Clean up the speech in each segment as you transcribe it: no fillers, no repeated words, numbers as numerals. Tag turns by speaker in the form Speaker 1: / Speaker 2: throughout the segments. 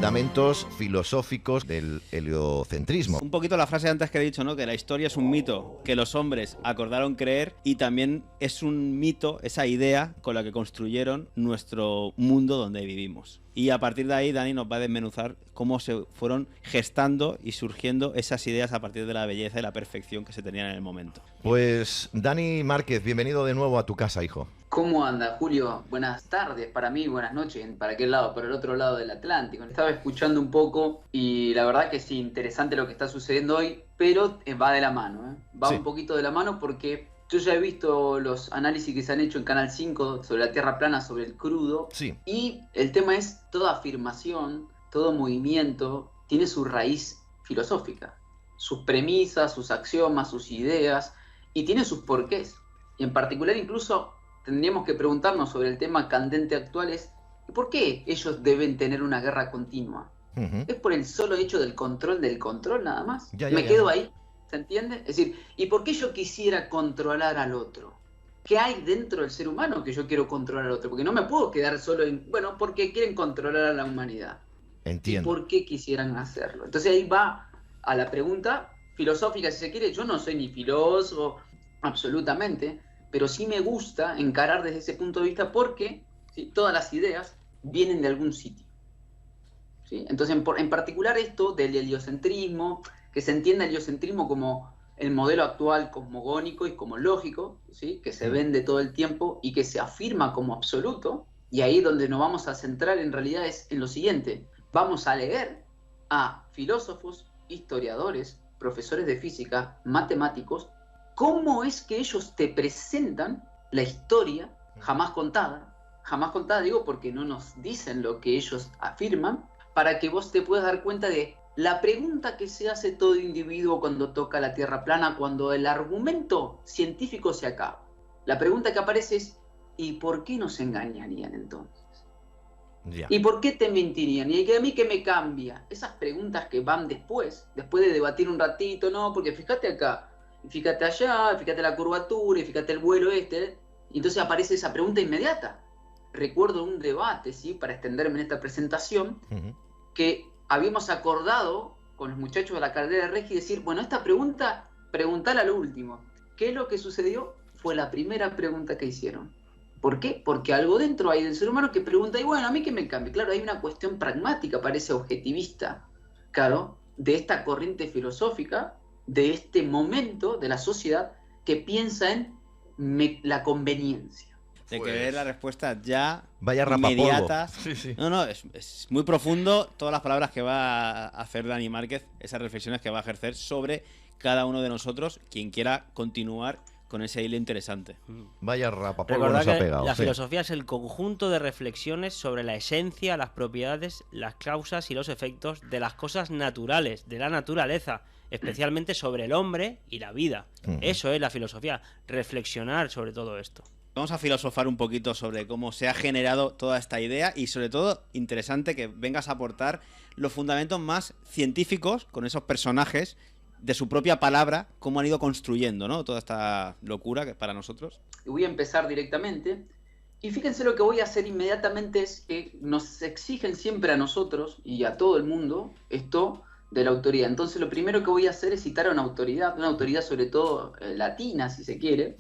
Speaker 1: fundamentos filosóficos del heliocentrismo.
Speaker 2: Un poquito la frase antes que he dicho, ¿no? Que la historia es un mito que los hombres acordaron creer, y también es un mito esa idea con la que construyeron nuestro mundo donde vivimos. Y a partir de ahí Dani nos va a desmenuzar cómo se fueron gestando y surgiendo esas ideas a partir de la belleza y la perfección que se tenían en el momento.
Speaker 1: Pues Dani Márquez, bienvenido de nuevo a tu casa, hijo.
Speaker 3: ¿Cómo anda, Julio? Buenas tardes para mí, buenas noches. ¿Para qué lado? Por el otro lado del Atlántico. Estaba escuchando un poco y la verdad que sí, interesante lo que está sucediendo hoy, pero va de la mano, ¿eh? Va un poquito de la mano porque yo ya he visto los análisis que se han hecho en Canal 5 sobre la Tierra plana, sobre el crudo.
Speaker 1: Sí.
Speaker 3: Y el tema es, toda afirmación, todo movimiento tiene su raíz filosófica, sus premisas, sus axiomas, sus ideas, y tiene sus porqués. Y en particular incluso tendríamos que preguntarnos sobre el tema candente actual es ¿por qué ellos deben tener una guerra continua? ¿Es por el solo hecho del control nada más? Me quedo ahí, ¿se entiende? Es decir, ¿y por qué yo quisiera controlar al otro? ¿Qué hay dentro del ser humano que yo quiero controlar al otro? Porque no me puedo quedar solo en, bueno, porque quieren controlar a la humanidad.
Speaker 1: Entiendo.
Speaker 3: ¿Y por qué quisieran hacerlo? Entonces ahí va a la pregunta filosófica, si se quiere. Yo no soy ni filósofo, absolutamente, pero sí me gusta encarar desde ese punto de vista porque ¿sí? Todas las ideas vienen de algún sitio. ¿Sí? Entonces, en particular esto del heliocentrismo, que se entiende el heliocentrismo como el modelo actual cosmogónico y cosmológico, ¿sí? Que se vende todo el tiempo y que se afirma como absoluto, y ahí donde nos vamos a centrar en realidad es en lo siguiente. Vamos a leer a filósofos, historiadores, profesores de física, matemáticos, cómo es que ellos te presentan la historia jamás contada digo porque no nos dicen lo que ellos afirman, para que vos te puedas dar cuenta de la pregunta que se hace todo individuo cuando toca la Tierra plana, cuando el argumento científico se acaba. La pregunta que aparece es, ¿y por qué nos engañarían entonces? ¿Y por qué te mentirían? ¿Y a mí qué me cambia? Esas preguntas que van después de debatir un ratito, no, porque fíjate acá, fíjate allá, fíjate la curvatura, fíjate el vuelo y entonces aparece esa pregunta inmediata. Recuerdo un debate, ¿sí? Para extenderme en esta presentación, que habíamos acordado con los muchachos de la Caldera Regi decir, bueno, esta pregunta, preguntala al último. ¿Qué es lo que sucedió? Fue la primera pregunta que hicieron. ¿Por qué? Porque algo dentro hay del ser humano que pregunta, y bueno, ¿a mí qué me cambia? Claro, hay una cuestión pragmática, parece objetivista, claro, de esta corriente filosófica, de este momento de la sociedad que piensa en la conveniencia.
Speaker 2: De querer la respuesta ya,
Speaker 1: vaya
Speaker 2: inmediatas.
Speaker 1: Sí, sí.
Speaker 2: No, es muy profundo todas las palabras que va a hacer Dani Márquez, esas reflexiones que va a ejercer sobre cada uno de nosotros, quien quiera continuar con ese hilo interesante.
Speaker 1: Vaya rapapolvo nos ha pegado.
Speaker 4: La filosofía es el conjunto de reflexiones sobre la esencia, las propiedades, las causas y los efectos de las cosas naturales, de la naturaleza, especialmente sobre el hombre y la vida. Eso es la filosofía, reflexionar sobre todo esto.
Speaker 2: Vamos a filosofar un poquito sobre cómo se ha generado toda esta idea y sobre todo interesante que vengas a aportar los fundamentos más científicos con esos personajes de su propia palabra, cómo han ido construyendo, ¿no? Toda esta locura que es para nosotros.
Speaker 3: Voy a empezar directamente y fíjense lo que voy a hacer inmediatamente es que nos exigen siempre a nosotros y a todo el mundo esto de la autoridad. Entonces lo primero que voy a hacer es citar a una autoridad sobre todo latina si se quiere,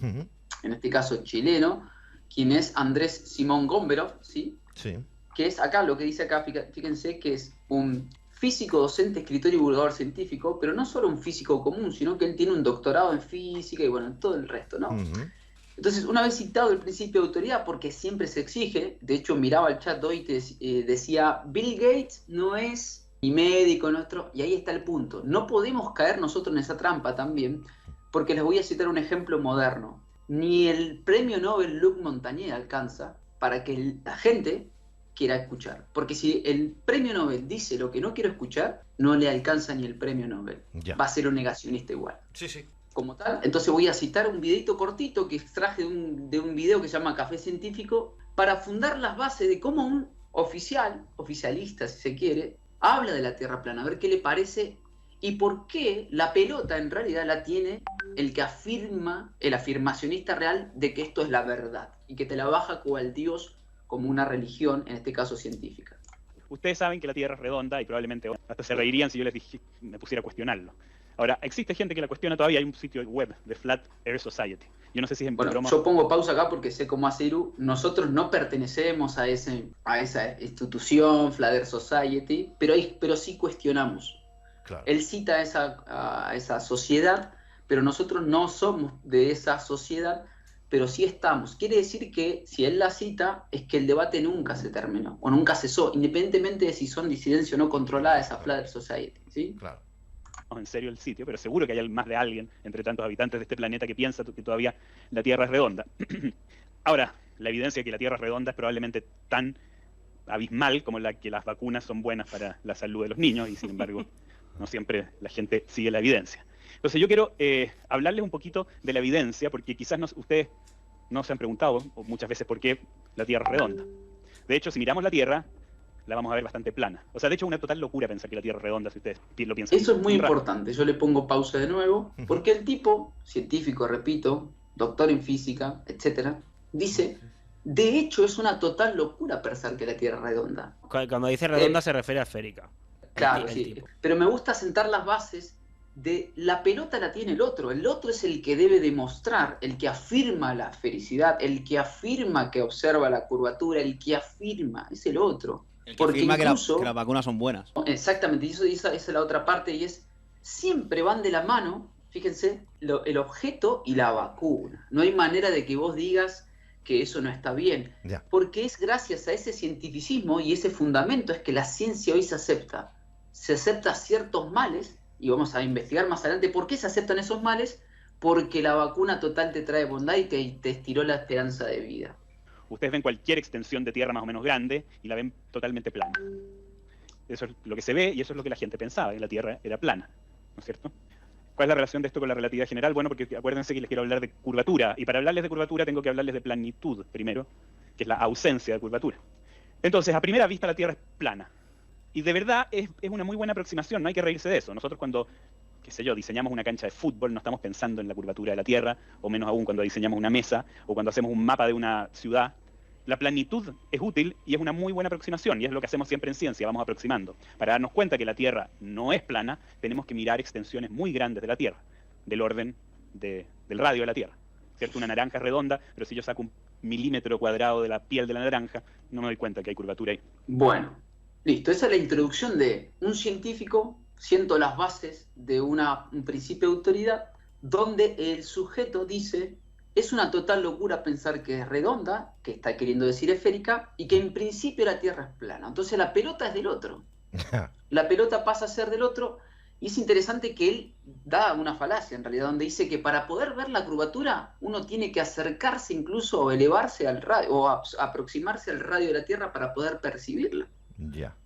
Speaker 3: en este caso chileno, quien es Andrés Simón Gomberov, ¿sí?
Speaker 1: Sí.
Speaker 3: Que es acá, lo que dice acá, fíjense que es un físico, docente, escritor y divulgador científico, pero no solo un físico común, sino que él tiene un doctorado en física y bueno, en todo el resto, ¿no? Entonces, una vez citado el principio de autoridad, porque siempre se exige, de hecho miraba el chat de hoy y decía, Bill Gates no es ni médico nuestro, y ahí está el punto. No podemos caer nosotros en esa trampa también, porque les voy a citar un ejemplo moderno. Ni el premio Nobel Luc Montagnier alcanza para que la gente quiera escuchar. Porque si el premio Nobel dice lo que no quiero escuchar, no le alcanza ni el premio Nobel. Va a ser un negacionista igual.
Speaker 1: Sí, sí.
Speaker 3: Como tal, entonces voy a citar un videito cortito que extraje de un video que se llama Café Científico para fundar las bases de cómo un oficialista si se quiere, habla de la Tierra plana, a ver qué le parece y por qué la pelota en realidad la tiene el que afirma, el afirmacionista real de que esto es la verdad y que te la baja cual Dios como una religión, en este caso científica.
Speaker 5: ustedes saben que la Tierra es redonda y probablemente hasta se reirían si yo me pusiera a cuestionarlo. Ahora, existe gente que la cuestiona todavía, hay un sitio web de Flat Earth Society. Yo no sé si es en broma.
Speaker 3: Yo pongo pausa acá porque sé cómo hace Iru. Nosotros no pertenecemos a esa institución, Flat Earth Society, pero sí cuestionamos.
Speaker 1: Claro.
Speaker 3: Él cita a esa sociedad, pero nosotros no somos de esa sociedad, pero sí estamos. Quiere decir que si él la cita, es que el debate nunca se terminó, o nunca cesó, independientemente de si son disidencia o no controlada esa Flat Earth Society, ¿sí?
Speaker 1: Claro.
Speaker 5: En serio el sitio, pero seguro que hay más de alguien entre tantos habitantes de este planeta que piensa que todavía la Tierra es redonda. Ahora, la evidencia de que la Tierra es redonda es probablemente tan abismal como la que las vacunas son buenas para la salud de los niños, y sin embargo no siempre la gente sigue la evidencia. Entonces yo quiero hablarles un poquito de la evidencia, porque quizás ustedes no se han preguntado muchas veces por qué la Tierra es redonda. De hecho, si miramos la Tierra, la vamos a ver bastante plana. O sea, de hecho es una total locura pensar que la Tierra es redonda, si ustedes lo piensan.
Speaker 3: Eso es muy importante. Yo le pongo pausa de nuevo, porque el tipo, científico, repito, doctor en física, etcétera, dice, de hecho es una total locura pensar que la Tierra es redonda.
Speaker 4: Cuando dice redonda se refiere a esférica.
Speaker 3: Claro, sí. Pero me gusta sentar las bases de la pelota la tiene el otro es el que debe demostrar, el que afirma la esfericidad, el que afirma que observa la curvatura, el que afirma, es el otro.
Speaker 2: El que afirma incluso, que las vacunas son buenas.
Speaker 3: Exactamente, y esa es la otra parte, y es, siempre van de la mano, fíjense, el objeto y la vacuna. No hay manera de que vos digas que eso no está bien, porque es gracias a ese cientificismo y ese fundamento es que la ciencia hoy se acepta ciertos males, y vamos a investigar más adelante por qué se aceptan esos males, porque la vacuna total te trae bondad y te estiró la esperanza de vida.
Speaker 5: Ustedes ven cualquier extensión de tierra más o menos grande y la ven totalmente plana. Eso es lo que se ve y eso es lo que la gente pensaba, que la Tierra era plana, ¿no es cierto? ¿Cuál es la relación de esto con la relatividad general? Bueno, porque acuérdense que les quiero hablar de curvatura, y para hablarles de curvatura tengo que hablarles de planitud primero, que es la ausencia de curvatura. Entonces, a primera vista la Tierra es plana, y de verdad es una muy buena aproximación, no hay que reírse de eso. Nosotros cuando, qué sé yo, diseñamos una cancha de fútbol, no estamos pensando en la curvatura de la Tierra, o menos aún cuando diseñamos una mesa, o cuando hacemos un mapa de una ciudad. La planitud es útil y es una muy buena aproximación, y es lo que hacemos siempre en ciencia, vamos aproximando. Para darnos cuenta que la Tierra no es plana, tenemos que mirar extensiones muy grandes de la Tierra, del orden del radio de la Tierra. ¿Cierto? Una naranja es redonda, pero si yo saco 1 milímetro cuadrado de la piel de la naranja, no me doy cuenta que hay curvatura ahí.
Speaker 3: Bueno, listo. Esa es la introducción de un científico, siento las bases de un principio de autoridad, donde el sujeto dice... Es una total locura pensar que es redonda, que está queriendo decir esférica, y que en principio la Tierra es plana. Entonces la pelota es del otro. La pelota pasa a ser del otro, y es interesante que él da una falacia, en realidad, donde dice que para poder ver la curvatura, uno tiene que acercarse incluso o elevarse al radio, o aproximarse al radio de la Tierra para poder percibirla.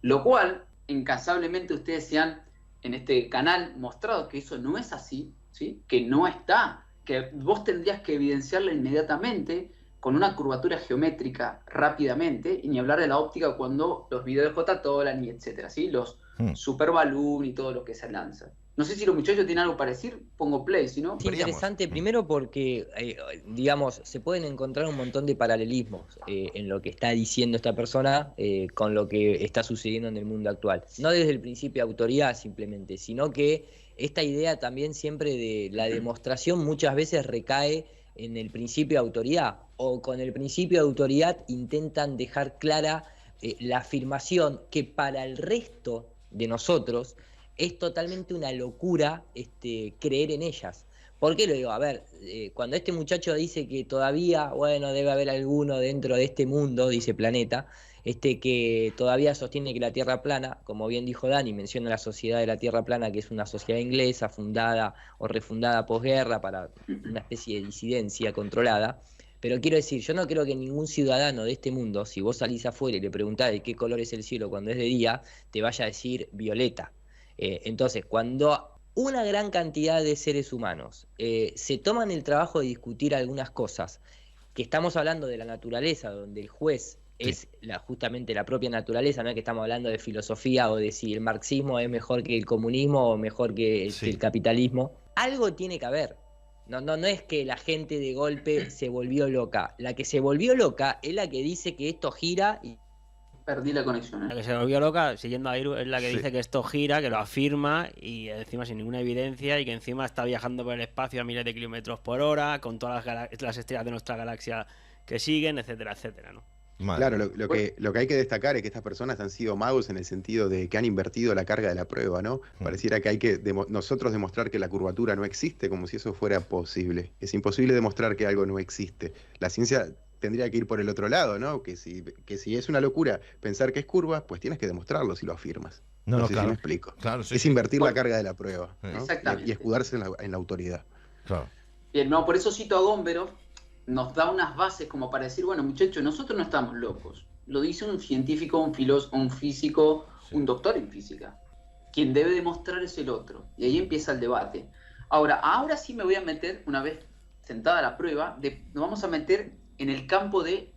Speaker 3: Lo cual, incansablemente, ustedes se han, en este canal, mostrado que eso no es así, ¿sí? Que no está... que vos tendrías que evidenciarla inmediatamente con una curvatura geométrica rápidamente, y ni hablar de la óptica cuando los videos de J-Tolan y etcétera, ¿sí? Los Super Balloon y todo lo que se lanza. No sé si los muchachos tienen algo para decir, pongo play, si no...
Speaker 6: Es interesante, primero porque, digamos, se pueden encontrar un montón de paralelismos en lo que está diciendo esta persona con lo que está sucediendo en el mundo actual. No desde el principio de autoridad simplemente, sino que esta idea también siempre de la demostración muchas veces recae en el principio de autoridad, o con el principio de autoridad intentan dejar clara la afirmación que para el resto de nosotros es totalmente una locura creer en ellas. ¿Por qué lo digo? A ver, cuando este muchacho dice que todavía, bueno, debe haber alguno dentro de este mundo, dice Planeta, que todavía sostiene que la Tierra es plana, como bien dijo Dani, menciona la Sociedad de la Tierra Plana, que es una sociedad inglesa fundada o refundada posguerra para una especie de disidencia controlada. Pero quiero decir, yo no creo que ningún ciudadano de este mundo, si vos salís afuera y le preguntás de qué color es el cielo cuando es de día, te vaya a decir violeta. Entonces, cuando una gran cantidad de seres humanos se toman el trabajo de discutir algunas cosas, que estamos hablando de la naturaleza, donde el juez es justamente la propia naturaleza, no es que estamos hablando de filosofía o de si el marxismo es mejor que el comunismo o mejor que el capitalismo, algo tiene que haber. No es que la gente de golpe se volvió loca. La que se volvió loca es la que dice que esto gira y
Speaker 3: perdí la conexión.
Speaker 4: La que se volvió loca, siguiendo a Iru, es la que
Speaker 1: Sí.
Speaker 4: dice que esto gira, que lo afirma y encima sin ninguna evidencia y que encima está viajando por el espacio a miles de kilómetros por hora, con todas las estrellas de nuestra galaxia que siguen, etcétera, etcétera, ¿no?
Speaker 1: Madre.
Speaker 7: Claro, lo que hay que destacar es que estas personas han sido magos en el sentido de que han invertido la carga de la prueba, ¿no? Pareciera que hay que nosotros demostrar que la curvatura no existe como si eso fuera posible. Es imposible demostrar que algo no existe. La ciencia tendría que ir por el otro lado, ¿no? Que si es una locura pensar que es curva, pues tienes que demostrarlo si lo afirmas.
Speaker 1: No,
Speaker 7: No sé si
Speaker 1: claro.
Speaker 7: me explico.
Speaker 1: Claro, sí,
Speaker 7: Es
Speaker 1: sí.
Speaker 7: invertir
Speaker 3: Bueno,
Speaker 7: la carga de la prueba, ¿no?
Speaker 3: exactamente.
Speaker 7: Y escudarse en la autoridad.
Speaker 1: Claro.
Speaker 3: Bien, no, por eso cito a Gomberov, nos da unas bases como para decir, bueno, muchachos, nosotros no estamos locos. Lo dice un científico, un filósofo, un físico,
Speaker 1: Sí.
Speaker 3: un doctor en física. Quien debe demostrar es el otro. Y ahí empieza el debate. Ahora sí me voy a meter, una vez sentada la prueba, nos vamos a meter en el campo de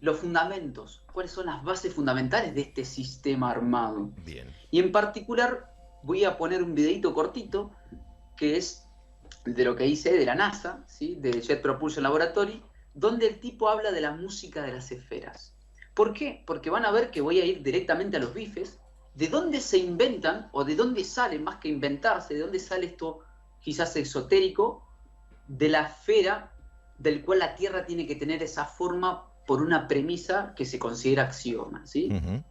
Speaker 3: los fundamentos. ¿Cuáles son las bases fundamentales de este sistema armado?
Speaker 1: Bien.
Speaker 3: Y en particular voy a poner un videito cortito que es de lo que hice de la NASA, ¿sí? De Jet Propulsion Laboratory, donde el tipo habla de la música de las esferas. ¿Por qué? Porque van a ver que voy a ir directamente a los bifes, de dónde se inventan, o de dónde sale, más que inventarse, de dónde sale esto quizás esotérico, de la esfera del cual la Tierra tiene que tener esa forma por una premisa que se considera axioma, ¿sí?
Speaker 1: Ujú.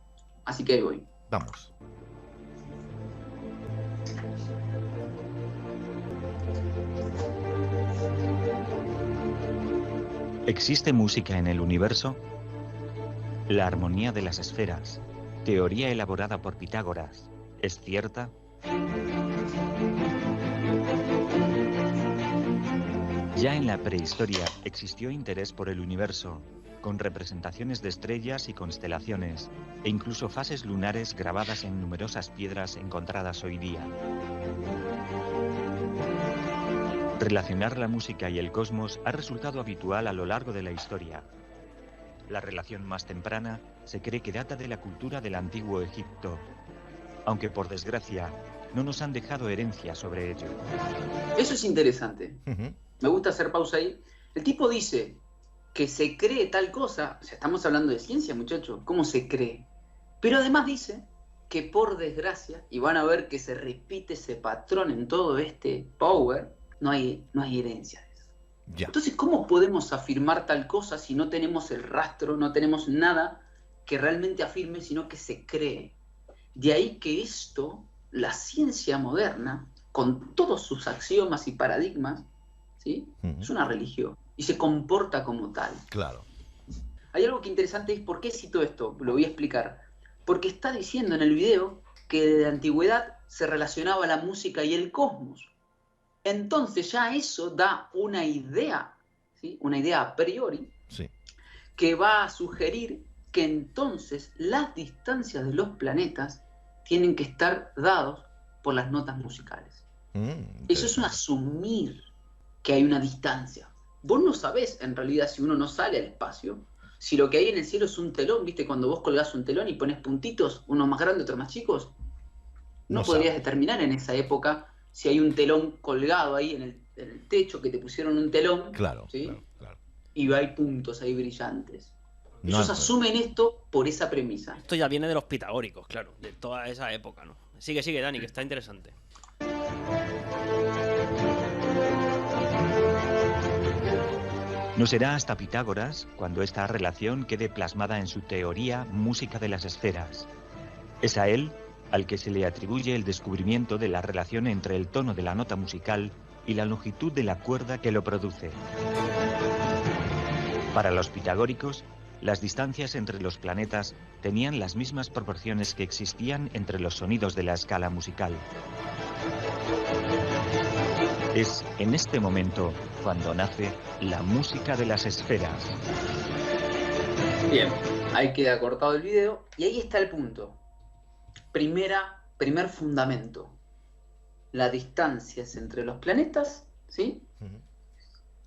Speaker 3: Así que ahí voy.
Speaker 1: Vamos.
Speaker 8: ¿Existe música en el universo? La armonía de las esferas, teoría elaborada por Pitágoras, ¿es cierta? Ya en la prehistoria existió interés por el universo, con representaciones de estrellas y constelaciones, e incluso fases lunares grabadas en numerosas piedras encontradas hoy día. Relacionar la música y el cosmos ha resultado habitual a lo largo de la historia. La relación más temprana se cree que data de la cultura del antiguo Egipto, aunque por desgracia no nos han dejado herencia sobre ello.
Speaker 3: Eso es interesante.
Speaker 1: Ujú.
Speaker 3: Me gusta hacer pausa ahí. El tipo dice que se cree tal cosa. O sea, estamos hablando de ciencia, muchachos. ¿Cómo se cree? Pero además dice que por desgracia, y van a ver que se repite ese patrón en todo este power, no hay herencia de eso.
Speaker 1: Ya.
Speaker 3: Entonces, ¿cómo podemos afirmar tal cosa si no tenemos el rastro, no tenemos nada que realmente afirme, sino que se cree? De ahí que esto, la ciencia moderna, con todos sus axiomas y paradigmas, ¿sí?
Speaker 1: Ujú.
Speaker 3: Es una religión y se comporta como tal.
Speaker 1: Claro.
Speaker 3: Hay algo que interesante es por qué cito esto, lo voy a explicar. Porque está diciendo en el video que desde la antigüedad se relacionaba la música y el cosmos. Entonces ya eso da una idea, ¿sí? Una idea a priori,
Speaker 1: Sí.
Speaker 3: que va a sugerir que entonces las distancias de los planetas tienen que estar dados por las notas musicales. Eso es un asumir que hay una distancia. Vos no sabés, en realidad, si uno no sale al espacio, si lo que hay en el cielo es un telón, ¿viste? Cuando vos colgás un telón y pones puntitos, uno más grande, otro más chicos, no
Speaker 1: No
Speaker 3: podrías
Speaker 1: sabes.
Speaker 3: determinar en esa época si hay un telón colgado ahí en el techo, que te pusieron un telón,
Speaker 1: Claro,
Speaker 3: ¿sí?
Speaker 1: claro.
Speaker 3: Y hay puntos ahí brillantes.
Speaker 1: No,
Speaker 3: Ellos asumen esto por esa premisa.
Speaker 4: Esto ya viene de los pitagóricos, claro, de toda esa época, ¿no? Sigue, Dani, que está interesante.
Speaker 8: No será hasta Pitágoras cuando esta relación quede plasmada en su teoría Música de las Esferas. Es a él al que se le atribuye el descubrimiento de la relación entre el tono de la nota musical y la longitud de la cuerda que lo produce. Para los pitagóricos, las distancias entre los planetas tenían las mismas proporciones que existían entre los sonidos de la escala musical. Es en este momento cuando nace la música de las esferas.
Speaker 3: Bien, ahí queda cortado el video y ahí está el punto. Primer fundamento. Las distancias entre los planetas, ¿sí?
Speaker 1: Ujú.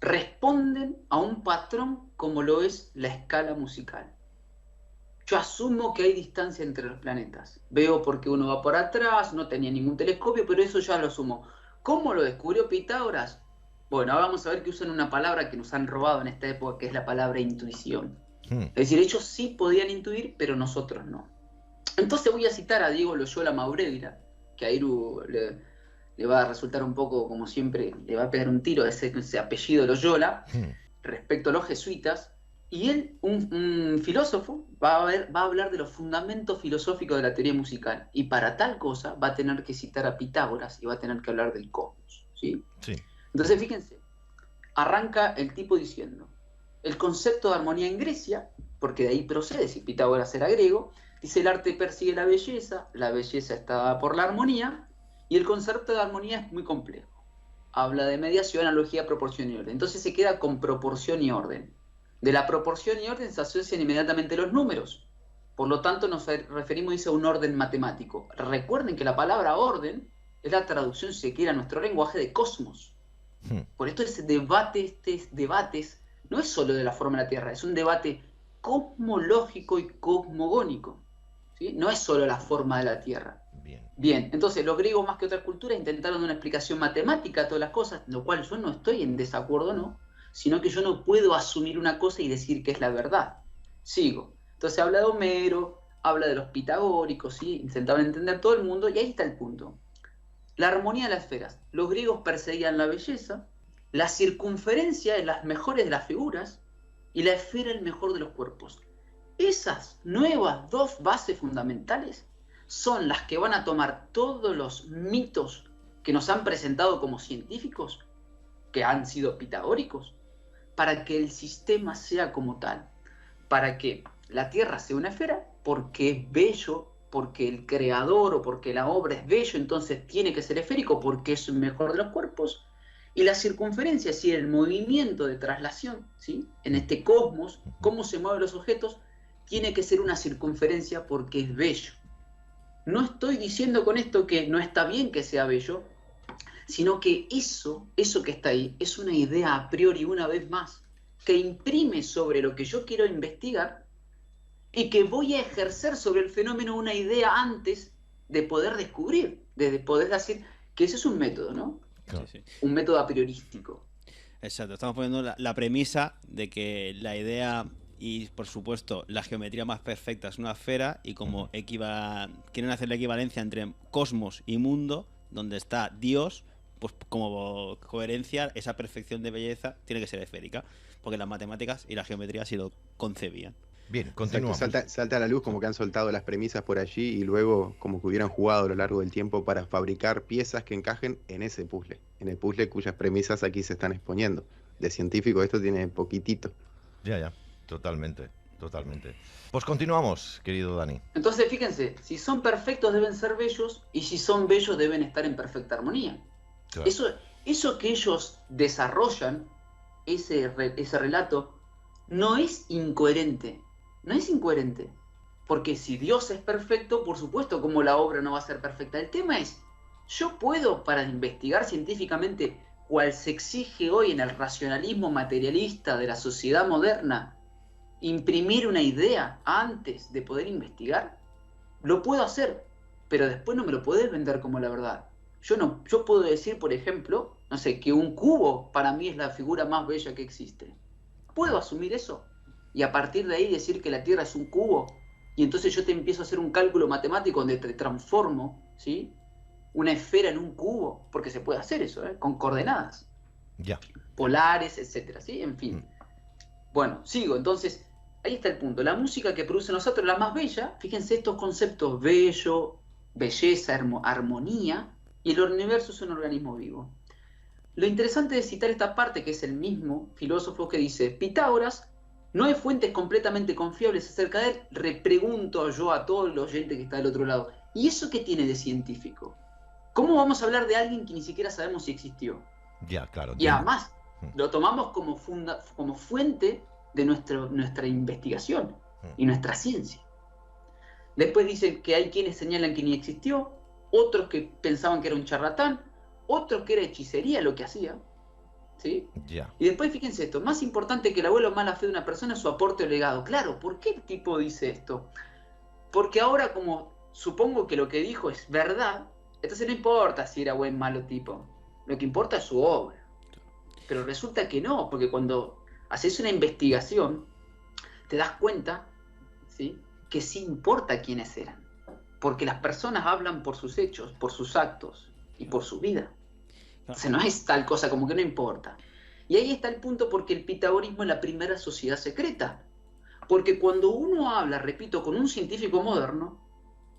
Speaker 3: Responden a un patrón como lo es la escala musical. Yo asumo que hay distancia entre los planetas. Veo porque uno va por atrás, no tenía ningún telescopio, pero eso ya lo asumo. ¿Cómo lo descubrió Pitágoras? Bueno, ahora vamos a ver que usan una palabra que nos han robado en esta época, que es la palabra intuición. Es decir, ellos sí podían intuir, pero nosotros no. Entonces voy a citar a Diego Loyola Maureira, que a Iru le va a resultar un poco, como siempre, le va a pegar un tiro a ese apellido Loyola, respecto a los jesuitas, y él, un filósofo, va a hablar de los fundamentos filosóficos de la teoría musical, y para tal cosa va a tener que citar a Pitágoras y va a tener que hablar del cosmos, ¿sí? Sí. Entonces, fíjense, arranca el tipo diciendo, el concepto de armonía en Grecia, porque de ahí procede, si Pitágoras era griego, dice el arte persigue la belleza está dada por la armonía, y el concepto de armonía es muy complejo. Habla de mediación, analogía, proporción y orden. Entonces se queda con proporción y orden. De la proporción y orden se asocian inmediatamente los números. Por lo tanto nos referimos, dice, a un orden matemático. Recuerden que la palabra orden es la traducción, si se quiere, a nuestro lenguaje de cosmos. Por esto ese debate, no es solo de la forma de la Tierra, es un debate cosmológico y cosmogónico, ¿sí? No es solo la forma de la Tierra. Bien, entonces los griegos más que otras culturas intentaron una explicación matemática a todas las cosas, lo cual yo no estoy en desacuerdo, no, sino que yo no puedo asumir una cosa y decir que es la verdad. Sigo. Entonces habla de Homero, habla de los pitagóricos, ¿sí? Intentaban entender todo el mundo, y ahí está el punto. La armonía de las esferas. Los griegos perseguían la belleza, la circunferencia es las mejores de las figuras, y la esfera el mejor de los cuerpos. Esas nuevas dos bases fundamentales son las que van a tomar todos los mitos que nos han presentado como científicos, que han sido pitagóricos, para que el sistema sea como tal, para que la Tierra sea una esfera, porque es bello, porque el creador o porque la obra es bello, entonces tiene que ser esférico porque es el mejor de los cuerpos, y la circunferencia, es decir, el movimiento de traslación, ¿sí? En este cosmos, cómo se mueven los objetos, tiene que ser una circunferencia porque es bello. No estoy diciendo con esto que no está bien que sea bello, sino que eso que está ahí es una idea a priori, una vez más, que imprime sobre lo que yo quiero investigar y que voy a ejercer sobre el fenómeno una idea antes de poder descubrir, de poder decir que ese es un método, ¿no? Claro. Sí. Un método a priorístico.
Speaker 2: Exacto, estamos poniendo la premisa de que la idea y, por supuesto, la geometría más perfecta es una esfera, y como quieren hacer la equivalencia entre cosmos y mundo, donde está Dios, pues como coherencia, esa perfección de belleza tiene que ser esférica, porque las matemáticas y la geometría así lo concebían.
Speaker 1: Bien, continuamos.
Speaker 7: Salta a la luz como que han soltado las premisas por allí y luego como que hubieran jugado a lo largo del tiempo para fabricar piezas que encajen en ese puzzle, en el puzzle cuyas premisas aquí se están exponiendo. De científico esto tiene poquitito.
Speaker 1: Ya, totalmente. Pues continuamos, querido Dani.
Speaker 3: Entonces fíjense, si son perfectos deben ser bellos, y si son bellos deben estar en perfecta armonía. Claro. Eso que ellos desarrollan, ese relato, no es incoherente. No es incoherente, porque si Dios es perfecto, por supuesto, como la obra no va a ser perfecta. El tema es, yo puedo, para investigar científicamente, cual se exige hoy en el racionalismo materialista de la sociedad moderna, imprimir una idea antes de poder investigar. Lo puedo hacer, pero después no me lo podés vender como la verdad. Yo puedo decir, por ejemplo, no sé, que un cubo para mí es la figura más bella que existe. ¿Puedo asumir eso? Y a partir de ahí decir que la Tierra es un cubo, y entonces yo te empiezo a hacer un cálculo matemático donde te transformo, ¿sí?, una esfera en un cubo, porque se puede hacer eso, con coordenadas polares, etcétera, ¿sí? En fin. Bueno, sigo. Entonces, ahí está el punto. La música que produce nosotros, la más bella, fíjense estos conceptos: bello, belleza, armonía, y el universo es un organismo vivo. Lo interesante de citar esta parte, que es el mismo filósofo que dice: Pitágoras, no hay fuentes completamente confiables acerca de él. Repregunto yo a todo el oyente que está del otro lado: ¿y eso qué tiene de científico? ¿Cómo vamos a hablar de alguien que ni siquiera sabemos si existió?
Speaker 1: Ya, claro.
Speaker 3: Y además, lo tomamos como fuente de nuestra investigación y nuestra ciencia. Después dicen que hay quienes señalan que ni existió, otros que pensaban que era un charlatán, otros que era hechicería lo que hacía, ¿sí?
Speaker 1: Ya.
Speaker 3: Y después fíjense esto: más importante que el abuelo o mala fe de una persona es su aporte o legado. Claro, ¿por qué el tipo dice esto? Porque ahora, como supongo que lo que dijo es verdad, entonces no importa si era buen o malo tipo, lo que importa es su obra. Pero resulta que no, porque cuando haces una investigación, te das cuenta, ¿sí?, que sí importa quiénes eran. Porque las personas hablan por sus hechos, por sus actos y por su vida. O sea, no es tal cosa como que no importa. Y ahí está el punto, porque el pitagorismo es la primera sociedad secreta. Porque cuando uno habla, repito, con un científico moderno,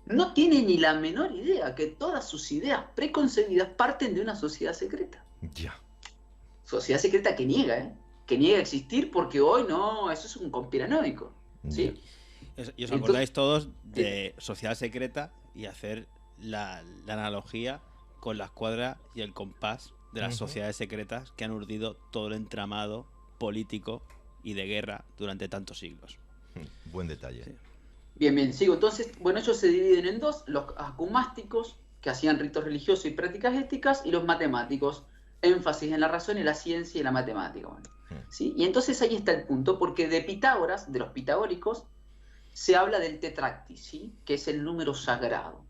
Speaker 3: no tiene ni la menor idea que todas sus ideas preconcebidas parten de una sociedad secreta.
Speaker 1: Ya.
Speaker 3: Sociedad secreta que niega, ¿eh? Que niega existir, porque hoy no, eso es un conspiranoico, ¿sí?
Speaker 2: Y os acordáis todos de sociedad secreta y hacer la analogía con la escuadra y el compás de las sociedades secretas que han urdido todo el entramado político y de guerra durante tantos siglos.
Speaker 1: Buen detalle.
Speaker 2: Sí.
Speaker 3: Bien, sigo. Entonces, bueno, ellos se dividen en dos: los acumásticos, que hacían ritos religiosos y prácticas éticas, y los matemáticos, énfasis en la razón y la ciencia y la matemática. Bueno, ¿sí? Y entonces ahí está el punto, porque de Pitágoras, de los pitagóricos, se habla del tetractis, ¿sí?, que es el número sagrado,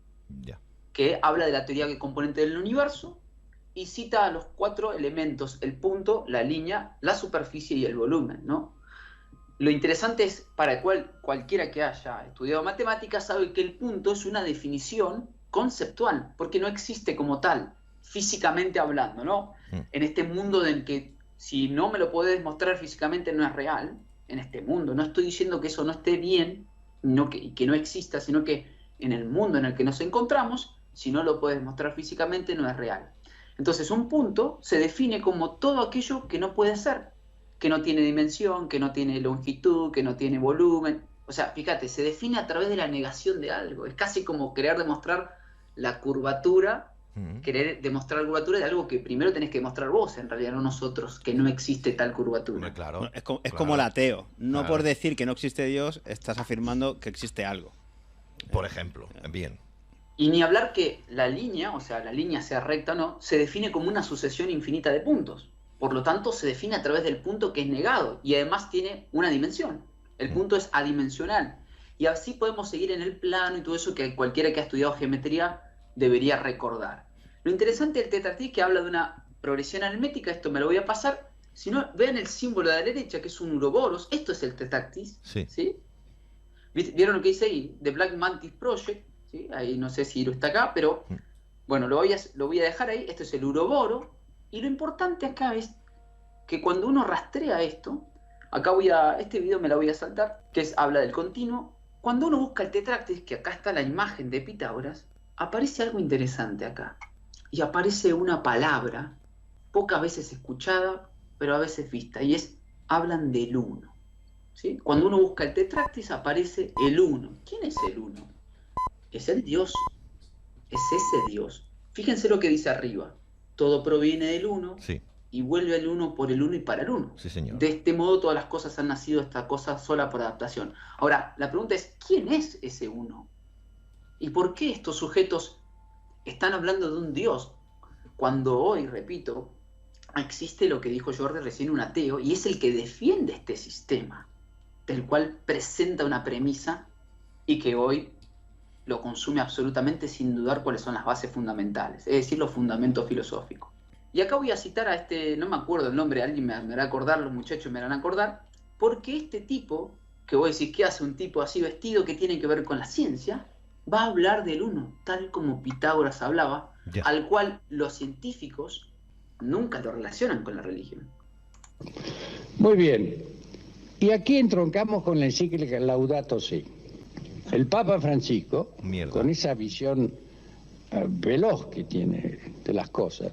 Speaker 3: que habla de la teoría de componente del universo y cita a los 4 elementos: el punto, la línea, la superficie y el volumen, ¿no? Lo interesante es, para cualquiera que haya estudiado matemáticas sabe que el punto es una definición conceptual, porque no existe como tal, físicamente hablando, ¿no? En este mundo en que si no me lo puedes mostrar físicamente no es real, en este mundo, no estoy diciendo que eso no esté bien, que no exista, sino que en el mundo en el que nos encontramos, si no lo puedes mostrar físicamente no es real. Entonces un punto se define como todo aquello que no puede ser, que no tiene dimensión, que no tiene longitud, que no tiene volumen. O sea, fíjate, se define a través de la negación de algo. Es casi como querer demostrar la curvatura, querer demostrar la curvatura de algo que primero tenés que demostrar vos, en realidad, no nosotros, que no existe tal curvatura.
Speaker 1: Claro,
Speaker 2: bueno, es como el ateo. No por decir que no existe Dios, estás afirmando que existe algo.
Speaker 1: Por ejemplo, bien.
Speaker 3: Y ni hablar que la línea, o sea, la línea sea recta o no, se define como una sucesión infinita de puntos. Por lo tanto, se define a través del punto que es negado y además tiene una dimensión. El punto es adimensional. Y así podemos seguir en el plano y todo eso que cualquiera que ha estudiado geometría debería recordar. Lo interesante del tetractis es que habla de una progresión aritmética. Esto me lo voy a pasar. Si no, vean el símbolo de la derecha, que es un uroboros. Esto es el tetractis. ¿Sí? ¿Vieron lo que dice ahí? The Black Mantis Project. ¿Sí? Ahí no sé si Iro está acá, pero bueno, lo voy a dejar ahí. Esto es el uroboro. Y lo importante acá es que cuando uno rastrea esto, este video me la voy a saltar, habla del continuo. Cuando uno busca el tetractis, que acá está la imagen de Pitágoras, aparece algo interesante acá. Y aparece una palabra, pocas veces escuchada, pero a veces vista, y hablan del uno. ¿Sí? Cuando uno busca el tetractis, aparece el uno. ¿Quién es el uno? Es el Dios. Es ese Dios. Fíjense lo que dice arriba. Todo proviene del uno y vuelve al uno por el uno y para el uno.
Speaker 1: Sí, señor.
Speaker 3: De este modo todas las cosas han nacido, esta cosa sola por adaptación. Ahora, la pregunta es, ¿quién es ese uno? ¿Y por qué estos sujetos están hablando de un Dios? Cuando hoy, repito, existe lo que dijo Jordi recién, un ateo, y es el que defiende este sistema, del cual presenta una premisa y que hoy lo consume absolutamente sin dudar cuáles son las bases fundamentales, es decir, los fundamentos filosóficos. Y acá voy a citar a no me acuerdo el nombre, alguien me hará acordar, los muchachos me harán acordar, porque este tipo, que voy a decir, ¿qué hace un tipo así vestido que tiene que ver con la ciencia? Va a hablar del uno, tal como Pitágoras hablaba, al cual los científicos nunca lo relacionan con la religión.
Speaker 9: Muy bien. Y aquí entroncamos con la encíclica Laudato Si. El Papa Francisco, con esa visión veloz que tiene de las cosas,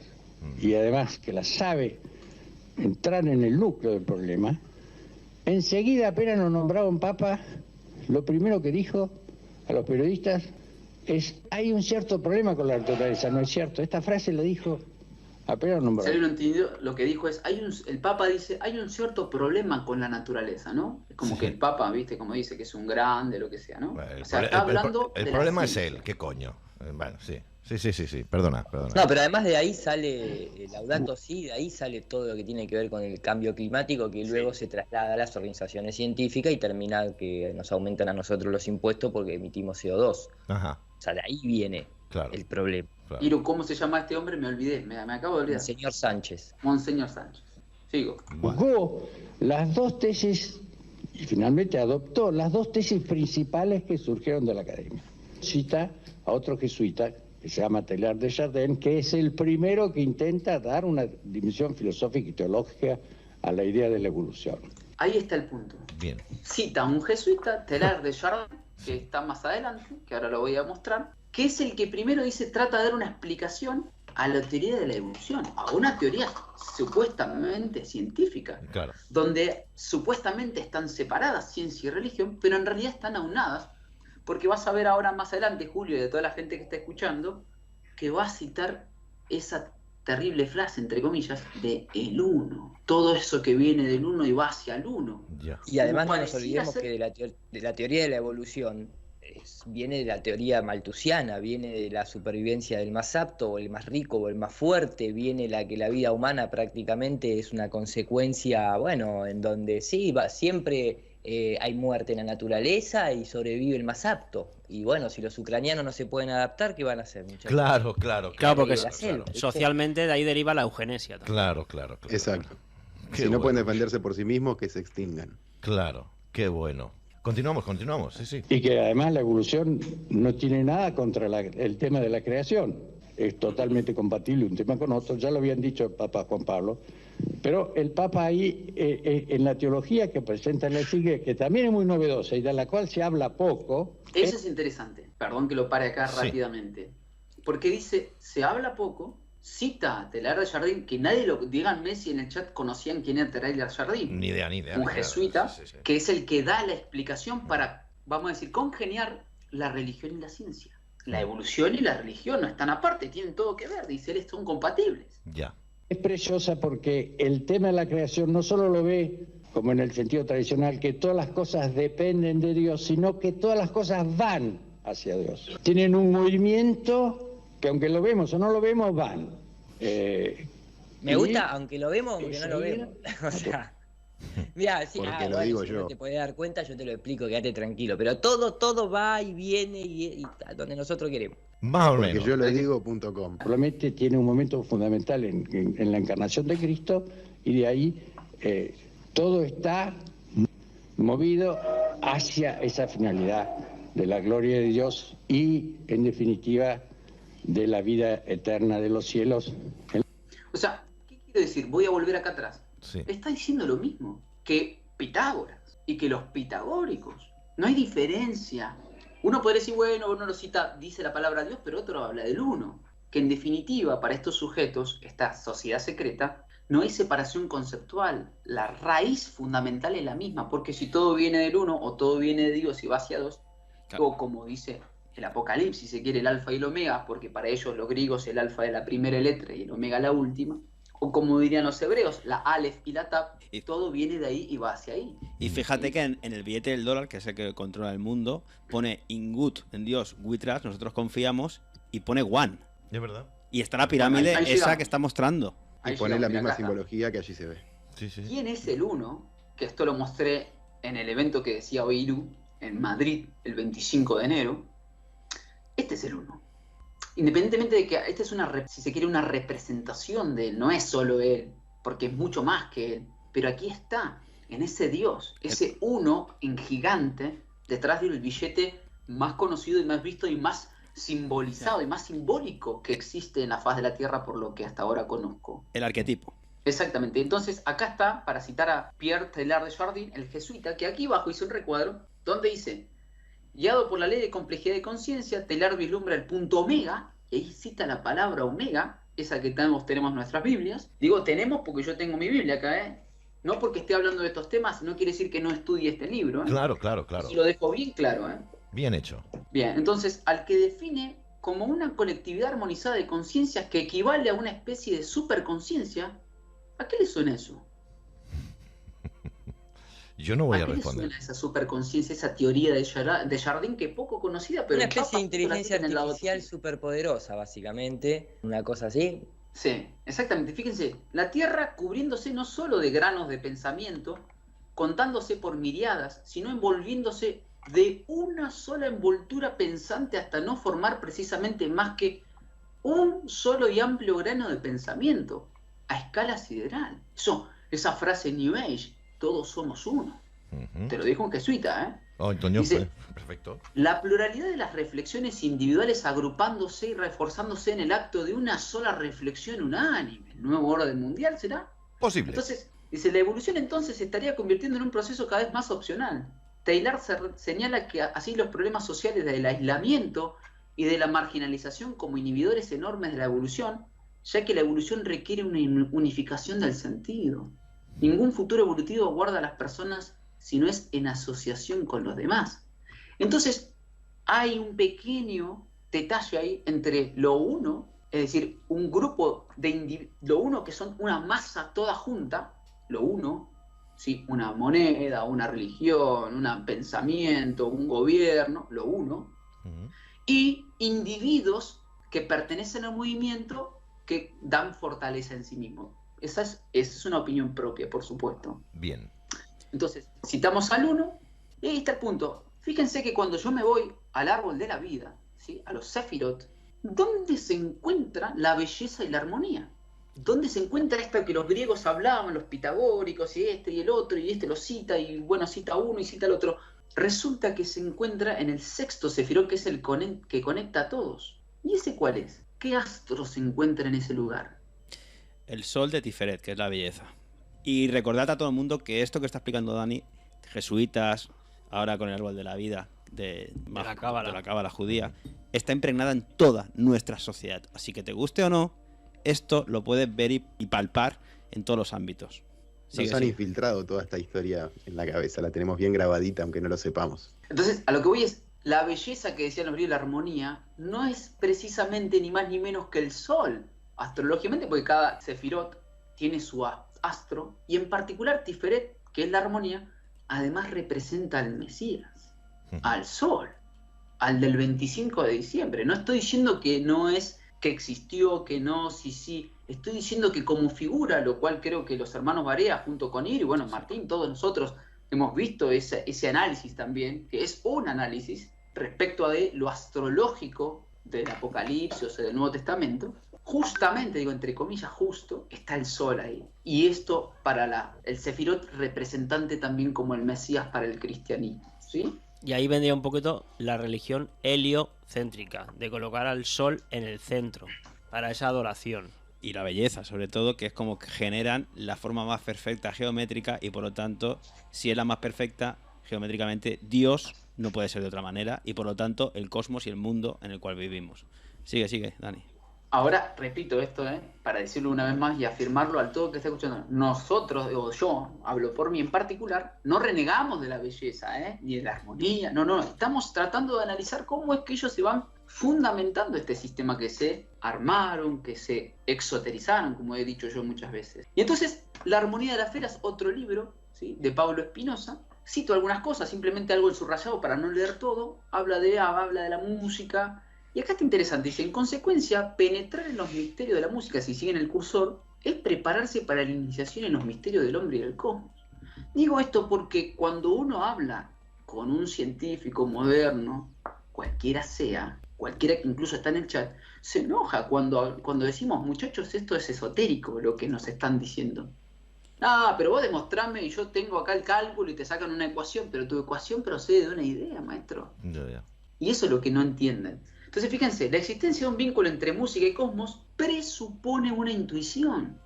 Speaker 9: y además que las sabe entrar en el núcleo del problema, enseguida apenas nos nombraron Papa, lo primero que dijo a los periodistas es: hay un cierto problema con la naturaleza. No es cierto, esta frase lo dijo apenas nombraron.
Speaker 3: Si alguien lo entendió, lo que dijo es, el Papa dice, hay un cierto problema con la naturaleza, ¿no? Es como que el Papa, viste, como dice que es un grande, lo que sea, ¿no?
Speaker 1: Bueno,
Speaker 3: o sea, está hablando
Speaker 1: el problema es él, ¿qué coño? Bueno, sí, perdona.
Speaker 6: No, pero además de ahí sale el Laudato Si, de ahí sale todo lo que tiene que ver con el cambio climático, que luego se traslada a las organizaciones científicas y termina que nos aumentan a nosotros los impuestos porque emitimos CO2.
Speaker 1: Ajá.
Speaker 6: O sea, de ahí viene el problema.
Speaker 1: Claro.
Speaker 3: Iro, ¿cómo se llama este hombre? Me olvidé, me acabo de olvidar.
Speaker 6: Monseñor Sánchez.
Speaker 3: Monseñor Sánchez. Sigo.
Speaker 9: Juzgó las dos tesis y finalmente adoptó las dos tesis principales que surgieron de la academia. Cita a otro jesuita que se llama Teilhard de Chardin, que es el primero que intenta dar una dimensión filosófica y teológica a la idea de la evolución.
Speaker 3: Ahí está el punto.
Speaker 1: Bien.
Speaker 3: Cita a un jesuita, Teilhard de Chardin, que está más adelante, que ahora lo voy a mostrar, que es el que primero trata de dar una explicación a la teoría de la evolución, a una teoría supuestamente científica,
Speaker 1: Claro.
Speaker 3: donde supuestamente están separadas ciencia y religión, pero en realidad están aunadas, porque vas a ver ahora más adelante, Julio, y de toda la gente que está escuchando, que va a citar esa terrible frase, entre comillas, de el uno. Todo eso que viene del uno y va hacia el uno.
Speaker 1: Ya.
Speaker 6: Y además no nos
Speaker 3: pareciera
Speaker 6: olvidemos
Speaker 3: ser-
Speaker 6: que de la teoría de la evolución viene de la teoría malthusiana, viene de la supervivencia del más apto, o el más rico, o el más fuerte, viene la que la vida humana prácticamente es una consecuencia, bueno, en donde sí, siempre hay muerte en la naturaleza y sobrevive el más apto. Y bueno, si los ucranianos no se pueden adaptar, ¿qué van a hacer, muchachos?
Speaker 1: Claro,
Speaker 4: Claro, porque
Speaker 6: La selva.
Speaker 4: socialmente de ahí deriva la eugenesia también.
Speaker 1: Claro.
Speaker 7: Exacto.
Speaker 1: Qué
Speaker 7: Si no
Speaker 1: bueno.
Speaker 7: pueden defenderse por sí mismos, que se extingan.
Speaker 1: Claro, qué bueno. Continuamos, sí.
Speaker 9: Y que además la evolución no tiene nada contra el tema de la creación. Es totalmente compatible un tema con otro, ya lo habían dicho el Papa Juan Pablo. Pero el Papa ahí, en la teología que presenta en la encíclica, que también es muy novedosa y de la cual se habla poco.
Speaker 3: Eso es interesante, perdón que lo pare acá
Speaker 1: Sí.
Speaker 3: rápidamente, porque dice, se habla poco, cita a Teilhard de Chardin, que nadie lo, díganme si en el chat conocían quién era Teilhard de Chardin,
Speaker 1: Ni idea.
Speaker 3: un jesuita,
Speaker 1: Sí.
Speaker 3: que es el que da la explicación para, vamos a decir, congeniar la religión y la ciencia. La evolución y la religión no están aparte, tienen todo que ver, dice él, son compatibles.
Speaker 1: Ya.
Speaker 9: Es preciosa porque el tema de la creación no solo lo ve como en el sentido tradicional, que todas las cosas dependen de Dios, sino que todas las cosas van hacia Dios. Tienen un movimiento que aunque lo vemos o no lo vemos, van.
Speaker 6: Me gusta, aunque lo vemos, aunque no lo
Speaker 9: enseguida-
Speaker 6: vemos. O sea, mira, sí,
Speaker 7: Porque lo
Speaker 6: bueno,
Speaker 7: digo
Speaker 6: si
Speaker 7: yo.
Speaker 6: no te podés dar cuenta, yo te lo explico, quédate tranquilo. Pero todo va y viene y a donde nosotros queremos.
Speaker 1: Más o
Speaker 7: Porque
Speaker 1: menos.
Speaker 7: yo lo digo.com.
Speaker 9: Probablemente tiene un momento fundamental en la encarnación de Cristo y de ahí todo está movido hacia esa finalidad de la gloria de Dios y, en definitiva, de la vida eterna de los cielos.
Speaker 3: O sea, ¿qué quiero decir? Voy a volver acá atrás.
Speaker 1: Sí.
Speaker 3: Está diciendo lo mismo que Pitágoras y que los pitagóricos. No hay diferencia. Uno podría decir, bueno, uno lo cita, dice la palabra Dios, pero otro habla del uno. Que en definitiva, para estos sujetos, esta sociedad secreta, no hay separación conceptual. La raíz fundamental es la misma, porque si todo viene del uno o todo viene de Dios y va hacia dos, o como dice el Apocalipsis, si se quiere, el alfa y el omega, porque para ellos los griegos el alfa es la primera letra y el omega la última, o como dirían los hebreos, la alef y la tap,
Speaker 2: Y-
Speaker 3: todo viene de ahí y va hacia ahí.
Speaker 2: Y fíjate que en el billete del dólar, que es el que controla el mundo, pone in Gut, en Dios, we trust, nosotros confiamos, y pone one.
Speaker 1: Es verdad.
Speaker 2: Y está la pirámide
Speaker 3: Ahí
Speaker 2: esa
Speaker 3: llegamos.
Speaker 2: que está mostrando.
Speaker 7: Y
Speaker 3: Ahí
Speaker 7: pone
Speaker 3: llegamos,
Speaker 7: la
Speaker 3: mira,
Speaker 7: misma
Speaker 3: acá está.
Speaker 7: simbología que allí se ve.
Speaker 1: Sí.
Speaker 3: ¿Quién es el uno? Que esto lo mostré en el evento que decía Oiru, en Madrid, el 25 de enero. Este es el uno. Independientemente de que esta es si se quiere, una representación de él, no es solo él, porque es mucho más que él. Pero aquí está, en ese Dios, ese uno en gigante, detrás del billete más conocido y más visto y más simbolizado y más simbólico que existe en la faz de la Tierra por lo que hasta ahora conozco.
Speaker 2: El arquetipo.
Speaker 3: Exactamente. Entonces, acá está, para citar a Pierre Teilhard de Chardin, el jesuita, que aquí abajo hizo un recuadro donde dice: guiado por la ley de complejidad de conciencia, Teilhard vislumbra el punto omega, y ahí cita la palabra omega, esa que tenemos en nuestras Biblias. Digo tenemos porque yo tengo mi Biblia acá, ¿eh? No porque esté hablando de estos temas, no quiere decir que no estudie este libro, ¿eh?
Speaker 1: Claro.
Speaker 3: Y lo dejo bien claro, ¿eh?
Speaker 1: Bien hecho.
Speaker 3: Bien, entonces, al que define como una colectividad armonizada de conciencias que equivale a una especie de superconciencia, ¿a qué le suena eso?
Speaker 1: Yo no voy a
Speaker 3: qué le
Speaker 1: responder.
Speaker 3: suena esa superconciencia, esa teoría de Chardin que es poco conocida, pero
Speaker 6: Una
Speaker 3: el
Speaker 6: especie
Speaker 3: Papa
Speaker 6: de inteligencia
Speaker 3: la tiene en la
Speaker 6: artificial
Speaker 3: doctrina?
Speaker 6: superpoderosa, básicamente. Una cosa así.
Speaker 3: Sí, exactamente. Fíjense, la Tierra cubriéndose no solo de granos de pensamiento, contándose por miriadas, sino envolviéndose de una sola envoltura pensante hasta no formar precisamente más que un solo y amplio grano de pensamiento a escala sideral. Esa frase New Age, todos somos uno. Te lo dijo un jesuita, ¿eh?
Speaker 1: Oh, Antonio,
Speaker 3: Dice,
Speaker 1: perfecto.
Speaker 3: la pluralidad de las reflexiones individuales agrupándose y reforzándose en el acto de una sola reflexión unánime. ¿El nuevo orden mundial será?
Speaker 1: Posible.
Speaker 3: Entonces, dice, la evolución entonces se estaría convirtiendo en un proceso cada vez más opcional. Taylor señala que así los problemas sociales del aislamiento y de la marginalización como inhibidores enormes de la evolución, ya que la evolución requiere una unificación del sentido. Ningún futuro evolutivo aguarda a las personas si no es en asociación con los demás. Entonces, hay un pequeño detalle ahí entre lo uno, es decir, un grupo de lo uno que son una masa toda junta, lo uno, ¿sí? Una moneda, una religión, un pensamiento, un gobierno, lo uno, y individuos que pertenecen al movimiento que dan fortaleza en sí mismos. Esa es una opinión propia, por supuesto.
Speaker 1: Bien.
Speaker 3: Entonces, citamos al uno, y ahí está el punto. Fíjense que cuando yo me voy al árbol de la vida, ¿sí? A los Sefirot, ¿dónde se encuentra la belleza y la armonía? ¿Dónde se encuentra esto que los griegos hablaban, los pitagóricos, y este y el otro, y este lo cita, y bueno, cita uno y cita el otro? Resulta que se encuentra en el sexto Sefirot, que es el que conecta a todos. ¿Y ese cuál es? ¿Qué astro se encuentra en ese lugar?
Speaker 2: El sol de Tiferet, que es la belleza. Y recordad a todo el mundo que esto que está explicando Dani, jesuitas, ahora con el árbol de la vida, de la cábala judía, está impregnada en toda nuestra sociedad. Así que te guste o no, esto lo puedes ver y palpar en todos los ámbitos.
Speaker 7: Nos han infiltrado toda esta historia en la cabeza, la tenemos bien grabadita, aunque no lo sepamos.
Speaker 3: Entonces, a lo que voy es, la belleza que decían los griegos, la armonía, no es precisamente ni más ni menos que el sol, astrológicamente, porque cada sefirot tiene su astro, y en particular Tiferet, que es la armonía, además representa al Mesías, al sol, al del 25 de diciembre. No estoy diciendo que no es, que existió, que no, sí, estoy diciendo que como figura, lo cual creo que los hermanos Barea, junto con Ir, y bueno, Martín, todos nosotros hemos visto ese análisis también, que es un análisis respecto a de lo astrológico del Apocalipsis, o sea, del Nuevo Testamento. Justamente, digo entre comillas, justo, está el sol ahí. Y esto para el Sefirot representante también como el Mesías para el cristianismo, ¿sí?
Speaker 4: Y ahí vendría un poquito la religión heliocéntrica, de colocar al sol en el centro, para esa adoración.
Speaker 2: Y la belleza, sobre todo, que es como que generan la forma más perfecta geométrica y por lo tanto, si es la más perfecta geométricamente, Dios no puede ser de otra manera y por lo tanto el cosmos y el mundo en el cual vivimos. Sigue, Dani.
Speaker 3: Ahora, repito esto, para decirlo una vez más y afirmarlo al todo que está escuchando. Nosotros, o yo, hablo por mí en particular, no renegamos de la belleza, ni de la armonía. No. Estamos tratando de analizar cómo es que ellos se van fundamentando este sistema que se armaron, que se exoterizaron, como he dicho yo muchas veces. Y entonces, La armonía de la esfera es otro libro, ¿sí?, de Pablo Espinosa. Cito algunas cosas, simplemente algo en subrayado para no leer todo. Habla de la música. Y acá está interesante, dice, en consecuencia, penetrar en los misterios de la música, si siguen el cursor, es prepararse para la iniciación en los misterios del hombre y del cosmos. Digo esto porque cuando uno habla con un científico moderno, cualquiera sea, cualquiera que incluso está en el chat, se enoja cuando decimos, muchachos, esto es esotérico lo que nos están diciendo. Ah, pero vos demostrame y yo tengo acá el cálculo y te sacan una ecuación, pero tu ecuación procede de una idea, maestro.
Speaker 1: Ya.
Speaker 3: Y eso es lo que no entienden. Entonces, fíjense, la existencia de un vínculo entre música y cosmos presupone una intuición.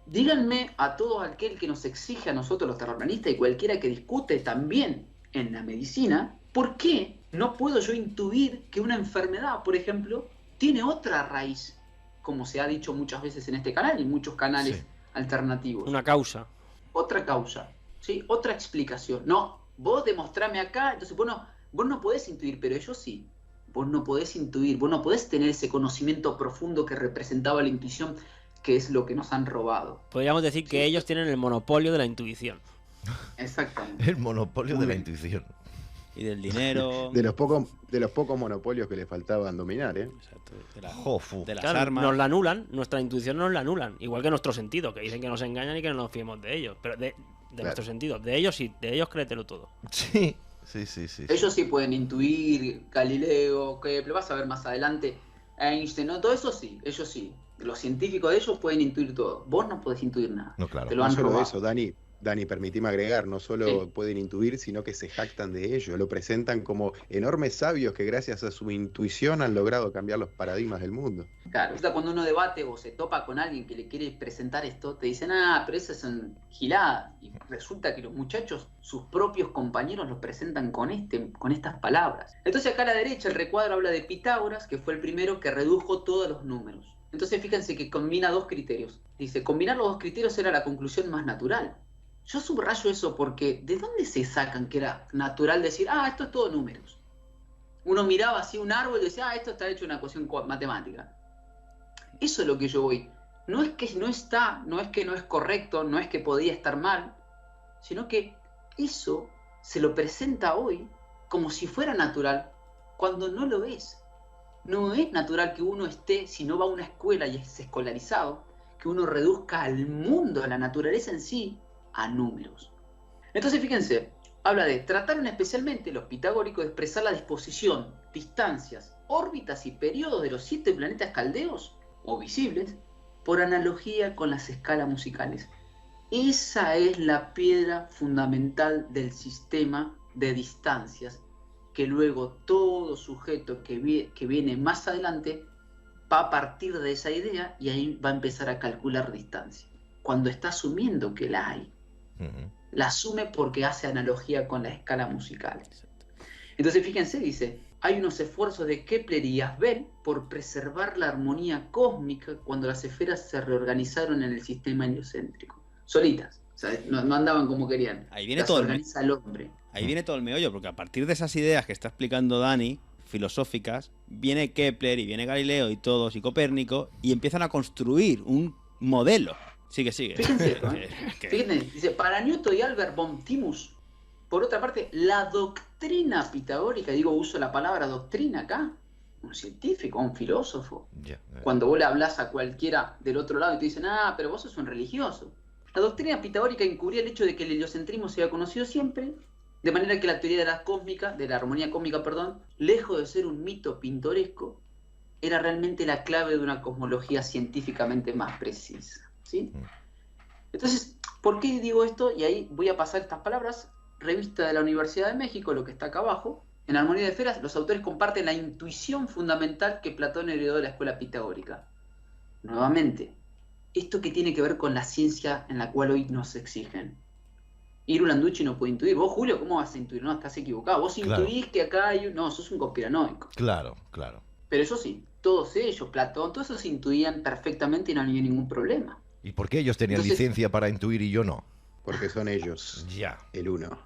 Speaker 3: Díganme a todo aquel que nos exige a nosotros los terraplanistas y cualquiera que discute también en la medicina, ¿por qué no puedo yo intuir que una enfermedad, por ejemplo, tiene otra raíz? Como se ha dicho muchas veces en este canal y en muchos canales alternativos.
Speaker 4: Una causa.
Speaker 3: Otra causa, ¿sí? Otra explicación. No, vos demostrame acá, entonces vos no podés intuir, pero ellos sí. Vos no podés intuir, vos no podés tener ese conocimiento profundo que representaba la intuición, que es lo que nos han robado.
Speaker 4: Podríamos decir que ellos tienen el monopolio de la intuición.
Speaker 3: Exactamente.
Speaker 1: El monopolio de la intuición.
Speaker 2: Y del dinero.
Speaker 7: De los pocos monopolios que le faltaban dominar, ¿eh?
Speaker 2: Exacto.
Speaker 4: De las armas. Nos la anulan, nuestra intuición nos la anulan. Igual que nuestro sentido, que dicen que nos engañan y que no nos fiemos de ellos. Pero de nuestro sentido. De ellos sí, de ellos créetelo todo.
Speaker 1: Sí.
Speaker 3: Ellos sí pueden intuir, Galileo, que lo vas a ver más adelante, Einstein, ¿no? Todo eso sí, ellos sí. Los científicos de ellos pueden intuir todo. Vos no podés intuir nada.
Speaker 1: No, claro.
Speaker 3: Te lo han
Speaker 7: no solo
Speaker 3: robado.
Speaker 7: eso, Dani. Dani, permitime agregar, no solo pueden intuir, sino que se jactan de ello, lo presentan como enormes sabios que gracias a su intuición han logrado cambiar los paradigmas del mundo.
Speaker 3: Claro, cuando uno debate o se topa con alguien que le quiere presentar esto, te dicen, pero esas son giladas. Y resulta que los muchachos, sus propios compañeros, los presentan con estas palabras. Entonces acá a la derecha el recuadro habla de Pitágoras, que fue el primero que redujo todos los números. Entonces fíjense que combina dos criterios. Dice, combinar los dos criterios era la conclusión más natural. Yo subrayo eso porque ¿de dónde se sacan que era natural decir, esto es todo números? Uno miraba así un árbol y decía, esto está hecho de una ecuación matemática. Eso es lo que yo voy. No es que no está, no es que no es correcto, no es que podía estar mal, sino que eso se lo presenta hoy como si fuera natural, cuando no lo es. No es natural que uno esté, si no va a una escuela y es escolarizado, que uno reduzca al mundo, a la naturaleza en sí, a números. Entonces fíjense, habla de trataron especialmente los pitagóricos de expresar la disposición, distancias, órbitas y periodos de los 7 planetas caldeos o visibles por analogía con las escalas musicales. Esa es la piedra fundamental del sistema de distancias que luego todo sujeto que viene más adelante va a partir de esa idea y ahí va a empezar a calcular distancia. Cuando está asumiendo que la hay. La asume porque hace analogía con las escalas musicales. Entonces fíjense, dice, hay unos esfuerzos de Kepler y Asbel por preservar la armonía cósmica cuando las esferas se reorganizaron en el sistema heliocéntrico. Solitas, o sea, no andaban como querían.
Speaker 2: Ahí viene
Speaker 3: las
Speaker 2: todo
Speaker 3: organiza el hombre.
Speaker 2: Ahí viene todo el meollo, porque a partir de esas ideas que está explicando Dani, filosóficas, viene Kepler y viene Galileo y todos y Copérnico y empiezan a construir un modelo. Sigue.
Speaker 3: Fíjense, fíjense, dice, para Newton y Albert von Timus, por otra parte, la doctrina pitagórica, digo, uso la palabra doctrina acá, un científico, un filósofo. Cuando vos le hablas a cualquiera del otro lado y te dicen, pero vos sos un religioso. La doctrina pitagórica encubría el hecho de que el heliocentrismo se había conocido siempre, de manera que la teoría de la armonía cósmica, lejos de ser un mito pintoresco, era realmente la clave de una cosmología científicamente más precisa. ¿Sí? Entonces, ¿por qué digo esto? Y ahí voy a pasar estas palabras. Revista de la Universidad de México, lo que está acá abajo. En Armonía de Esferas, los autores comparten la intuición fundamental que Platón heredó de la escuela pitagórica. Nuevamente, esto que tiene que ver con la ciencia en la cual hoy nos exigen. Ir Landucci no puede intuir. Vos, Julio, ¿cómo vas a intuir? No, estás equivocado. Vos intuís que acá hay... No, sos un conspiranoico.
Speaker 1: Claro.
Speaker 3: Pero eso sí, todos ellos, Platón, todos esos intuían perfectamente y no había ningún problema.
Speaker 1: ¿Y por qué ellos tenían licencia para intuir y yo no?
Speaker 7: Porque son ellos. El uno.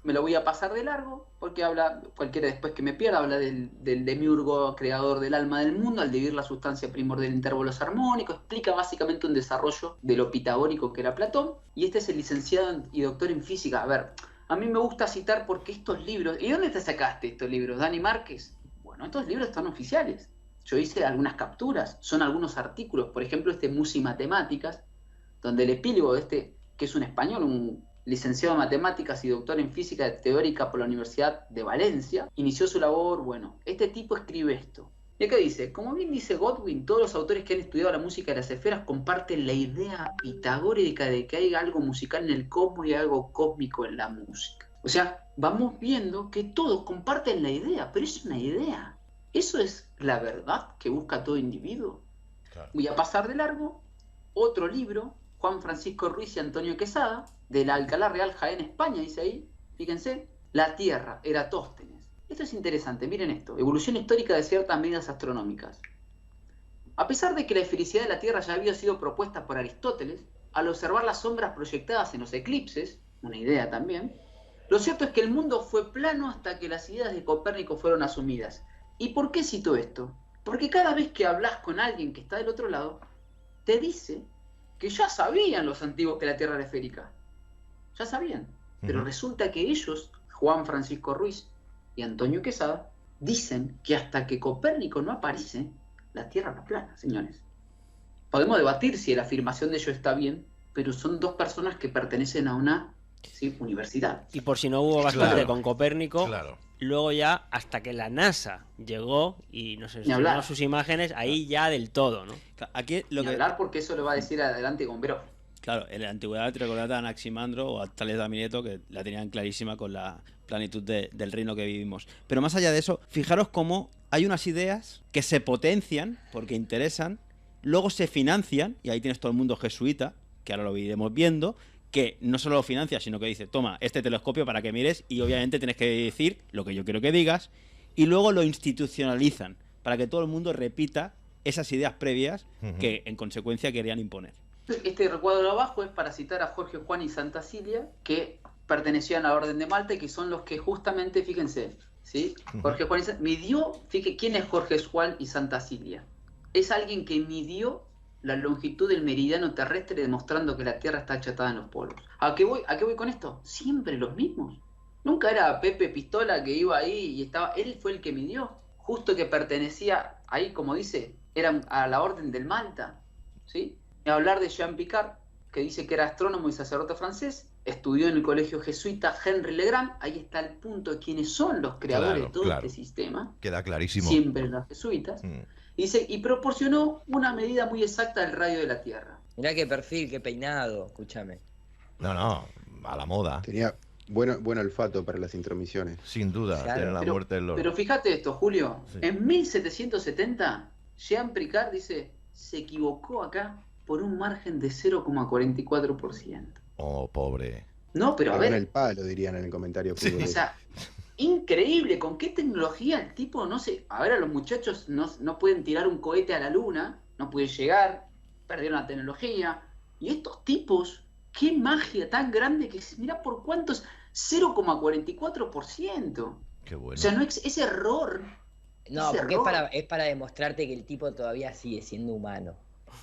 Speaker 3: Me lo voy a pasar de largo, porque habla, cualquiera después que me pierda, habla del demiurgo creador del alma del mundo, al dividir la sustancia primordial en intervalos armónicos, explica básicamente un desarrollo de lo pitagórico que era Platón, y este es el licenciado y doctor en física. A ver, a mí me gusta citar porque estos libros... ¿Y dónde te sacaste estos libros, Dani Márquez? Bueno, estos libros están oficiales. Yo hice algunas capturas, son algunos artículos, por ejemplo Mus y Matemáticas, donde el epílogo de que es un español, un licenciado en matemáticas y doctor en física teórica por la Universidad de Valencia, inició su labor. Bueno, este tipo escribe esto. Y acá dice, como bien dice Godwin, todos los autores que han estudiado la música de las esferas comparten la idea pitagórica de que hay algo musical en el cosmos y algo cósmico en la música. O sea, vamos viendo que todos comparten la idea, pero es una idea. ¿Eso es la verdad que busca todo individuo? Claro. Voy a pasar de largo. Otro libro, Juan Francisco Ruiz y Antonio Quesada, de la Alcalá Real Jaén, España, dice ahí, fíjense, La Tierra, Eratóstenes. Esto es interesante, miren esto, evolución histórica de ciertas medidas astronómicas. A pesar de que la esfericidad de la Tierra ya había sido propuesta por Aristóteles, al observar las sombras proyectadas en los eclipses, una idea también, lo cierto es que el mundo fue plano hasta que las ideas de Copérnico fueron asumidas. ¿Y por qué cito esto? Porque cada vez que hablas con alguien que está del otro lado, te dice que ya sabían los antiguos que la Tierra era esférica. Ya sabían. Pero resulta que ellos, Juan Francisco Ruiz y Antonio Quesada, dicen que hasta que Copérnico no aparece, la Tierra era plana, señores. Podemos debatir si la afirmación de ellos está bien, pero son dos personas que pertenecen a una universidad.
Speaker 4: Y por si no hubo bastante con Copérnico, luego ya hasta que la NASA llegó y nos enseñó sus imágenes, ahí ya del todo, ¿no?
Speaker 3: Aquí lo que hablar porque eso lo va a decir adelante Gombero.
Speaker 2: Claro, en la antigüedad te recordad a Anaximandro o a Tales de Mileto, que la tenían clarísima con la planitud del reino que vivimos. Pero más allá de eso, fijaros cómo hay unas ideas que se potencian porque interesan, luego se financian, y ahí tienes todo el mundo jesuita, que ahora lo iremos viendo, que no solo lo financia, sino que dice, toma, este telescopio para que mires, y obviamente tienes que decir lo que yo quiero que digas, y luego lo institucionalizan, para que todo el mundo repita esas ideas previas que en consecuencia querían imponer.
Speaker 3: Este recuadro de abajo es para citar a Jorge Juan y Santa Cilia, que pertenecían a la Orden de Malta y que son los que justamente, fíjense, ¿sí? Jorge Juan midió, fíjense, ¿quién es Jorge Juan y Santa Cilia? Es alguien que midió la longitud del meridiano terrestre demostrando que la Tierra está achatada en los polos. ¿A qué voy con esto? Siempre los mismos. Nunca era Pepe Pistola que iba ahí y estaba... Él fue el que midió. Justo que pertenecía ahí, como dice, era a la Orden del Malta, ¿sí? Y hablar de Jean Picard, que dice que era astrónomo y sacerdote francés, estudió en el colegio jesuita Henry Legrand, ahí está el punto de quiénes son los creadores de todo este sistema.
Speaker 1: Queda clarísimo.
Speaker 3: Siempre los jesuitas. Dice, y proporcionó una medida muy exacta del radio de la Tierra.
Speaker 6: Mirá qué perfil, qué peinado, escúchame.
Speaker 1: No, a la moda.
Speaker 7: Tenía buen olfato para las intromisiones.
Speaker 1: Sin duda, claro. La muerte del loro.
Speaker 3: Pero fíjate esto, Julio, en 1770, Jean Picard dice, se equivocó acá por un margen de 0,44%.
Speaker 1: Oh, pobre.
Speaker 3: No, pero a ver.
Speaker 7: el palo, dirían en el comentario.
Speaker 3: O sea, increíble, con qué tecnología el tipo, no sé, a ver, a los muchachos no pueden tirar un cohete a la luna, no pueden llegar, perdieron la tecnología, y estos tipos, qué magia tan grande que mira por cuántos, 0,44%.
Speaker 1: Qué bueno.
Speaker 3: O sea, no ese error.
Speaker 6: No, porque es para demostrarte que el tipo todavía sigue siendo humano,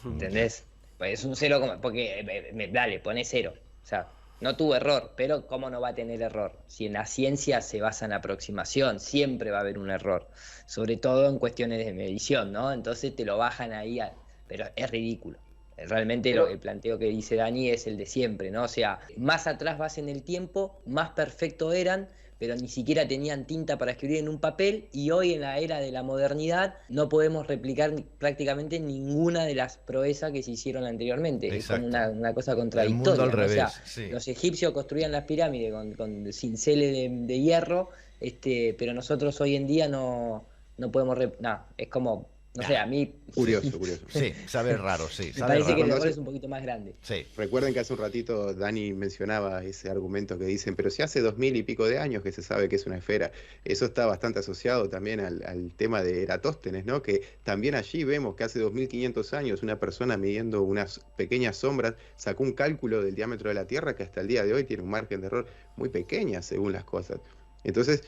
Speaker 6: ¿entendés? Pues es un 0, porque dale, pone 0, o sea, no tuvo error, pero ¿cómo no va a tener error? Si en la ciencia se basa en aproximación, siempre va a haber un error, sobre todo en cuestiones de medición, ¿no? Entonces te lo bajan ahí, pero es ridículo. Realmente el planteo que dice Dani es el de siempre, ¿no? O sea, más atrás vas en el tiempo, más perfecto eran, pero ni siquiera tenían tinta para escribir en un papel, y hoy en la era de la modernidad no podemos replicar prácticamente ninguna de las proezas que se hicieron anteriormente.
Speaker 1: Exacto.
Speaker 6: Es como una cosa contradictoria.
Speaker 1: El mundo al revés,
Speaker 6: o sea,
Speaker 1: sí.
Speaker 6: Los egipcios construían las pirámides con cinceles de hierro, pero nosotros hoy en día no podemos... es como... No sé, a mí...
Speaker 7: Curioso.
Speaker 1: Sí, sabe raro, sí.
Speaker 6: Me parece que el error es un poquito más grande.
Speaker 1: Sí.
Speaker 7: Recuerden que hace un ratito Dani mencionaba ese argumento que dicen, pero si hace 2000 y pico de años que se sabe que es una esfera. Eso está bastante asociado también al tema de Eratóstenes, ¿no? Que también allí vemos que hace 2500 años una persona midiendo unas pequeñas sombras sacó un cálculo del diámetro de la Tierra que hasta el día de hoy tiene un margen de error muy pequeña según las cosas. Entonces...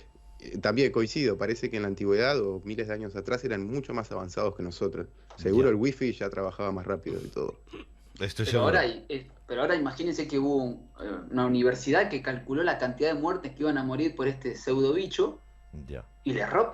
Speaker 7: También coincido, parece que en la antigüedad o miles de años atrás eran mucho más avanzados que nosotros. Seguro el wifi ya trabajaba más rápido y todo.
Speaker 3: Pero ahora imagínense que hubo una universidad que calculó la cantidad de muertes que iban a morir por este pseudo bicho.
Speaker 1: Ya.
Speaker 3: Y le erró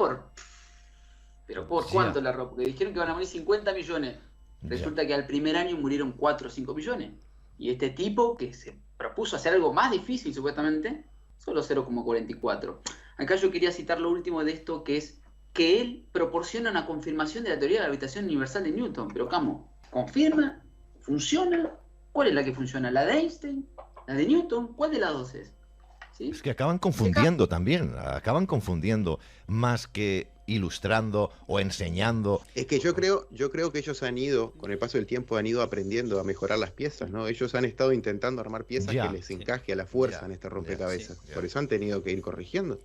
Speaker 3: ¿Pero por cuánto le erró? Porque dijeron que iban a morir 50 millones. Resulta que al primer año murieron 4 o 5 millones. Y este tipo que se propuso hacer algo más difícil supuestamente, solo 0,44. Acá yo quería citar lo último de esto, que es que él proporciona una confirmación de la teoría de la gravitación universal de Newton. Pero ¿cómo? ¿Confirma? ¿Funciona? ¿Cuál es la que funciona? ¿La de Einstein? ¿La de Newton? ¿Cuál de las dos es? ¿Sí?
Speaker 1: Es que acaban confundiendo también, más que ilustrando o enseñando.
Speaker 7: Es que yo creo que ellos han ido, con el paso del tiempo, han ido aprendiendo a mejorar las piezas, ¿no? Ellos han estado intentando armar piezas que les encaje a la fuerza en este rompecabezas. Por eso han tenido que ir corrigiendo.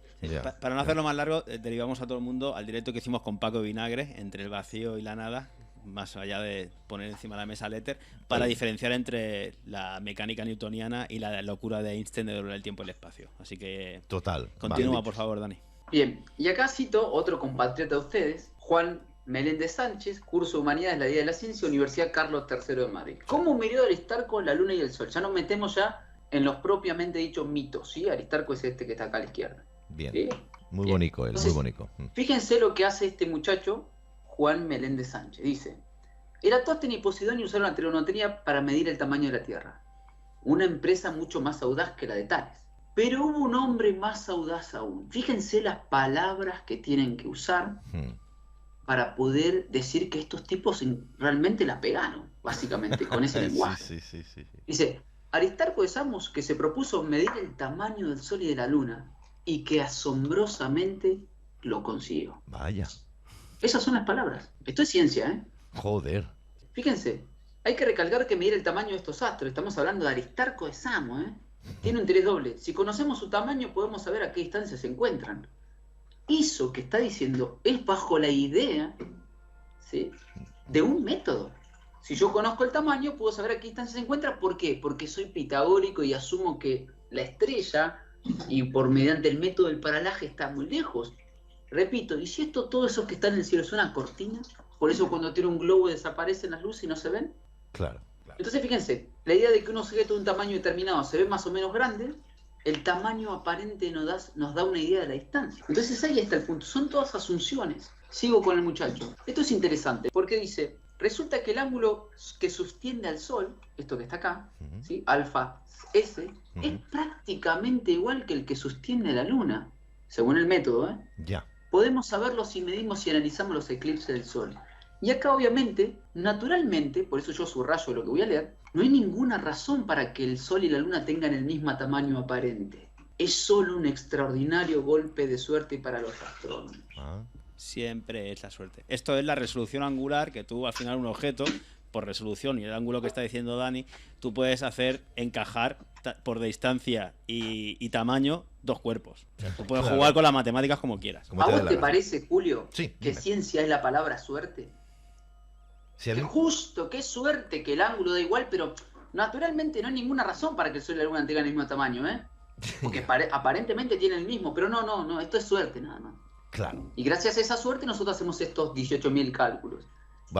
Speaker 2: Para no hacerlo más largo, derivamos a todo el mundo al directo que hicimos con Paco Vinagre, entre el vacío y la nada, más allá de poner encima de la mesa el éter, para diferenciar entre la mecánica newtoniana y la locura de Einstein de doblar el tiempo y el espacio. Así que...
Speaker 1: Total.
Speaker 2: Continúa, por favor, Dani.
Speaker 3: Bien, y acá cito otro compatriota de ustedes, Juan Meléndez Sánchez, curso de Humanidades, la Día de la Ciencia, Universidad Carlos III de Madrid. ¿Cómo midió Aristarco la luna y el sol? Ya nos metemos ya en los propiamente dichos mitos, ¿sí? Aristarco es este que está acá a la izquierda.
Speaker 1: Bien,
Speaker 3: ¿sí?
Speaker 1: Muy bonito él, entonces, muy bonito.
Speaker 3: Fíjense lo que hace este muchacho, Juan Meléndez Sánchez. Dice, Eratóstenes y Posidonio usaron la trigonometría para medir el tamaño de la Tierra. Una empresa mucho más audaz que la de Tales. Pero hubo un hombre más audaz aún. Fíjense las palabras que tienen que usar para poder decir que estos tipos realmente la pegaron. básicamente, con ese lenguaje.
Speaker 1: Sí.
Speaker 3: Dice, Aristarco de Samos, que se propuso medir el tamaño del Sol y de la Luna, y que asombrosamente lo consiguió.
Speaker 1: Vaya.
Speaker 3: Esas son las palabras. Esto es ciencia, ¿eh?
Speaker 1: Joder.
Speaker 3: Fíjense, hay que recalcar que medir el tamaño de estos astros. Estamos hablando de Aristarco de Samos, ¿eh? Tiene un interés doble. Si conocemos su tamaño, podemos saber a qué distancia se encuentran. Eso que está diciendo es bajo la idea, ¿sí?, de un método. Si yo conozco el tamaño, puedo saber a qué distancia se encuentra. ¿Por qué? Porque soy pitagórico y asumo que la estrella, y por mediante el método del paralaje, está muy lejos. Repito, ¿y si todo eso que está en el cielo es una cortina? Por eso cuando tiro un globo desaparecen las luces y no se ven.
Speaker 1: Claro.
Speaker 3: Entonces fíjense, la idea de que un objeto de un tamaño determinado se ve más o menos grande, el tamaño aparente nos da una idea de la distancia. Entonces ahí está el punto, son todas asunciones. Sigo con el muchacho. Esto es interesante, porque dice, resulta que el ángulo que sostiene al Sol, esto que está acá, ¿sí?, alfa S, es prácticamente igual que el que sostiene a la Luna, según el método, ¿eh?
Speaker 1: Ya.
Speaker 3: Podemos saberlo si medimos y analizamos los eclipses del Sol. Y acá obviamente, naturalmente, por eso yo subrayo lo que voy a leer, no hay ninguna razón para que el Sol y la Luna tengan el mismo tamaño aparente. Es solo un extraordinario golpe de suerte para los astrónomos.
Speaker 2: Siempre es la suerte. Esto es la resolución angular, que tú al final un objeto, por resolución y el ángulo que está diciendo Dani, tú puedes hacer encajar por distancia y tamaño dos cuerpos. O sea, tú puedes jugar con las matemáticas como quieras.
Speaker 3: ¿A vos te parece, Julio, que
Speaker 1: dime.
Speaker 3: ciencia es la palabra suerte? Que justo, qué suerte que el ángulo da igual, pero naturalmente no hay ninguna razón para que el Sol y la Luna tengan el mismo tamaño, ¿eh? Porque aparentemente tienen el mismo, pero no, esto es suerte nada más.
Speaker 1: Claro.
Speaker 3: Y gracias a esa suerte nosotros hacemos estos 18.000 cálculos.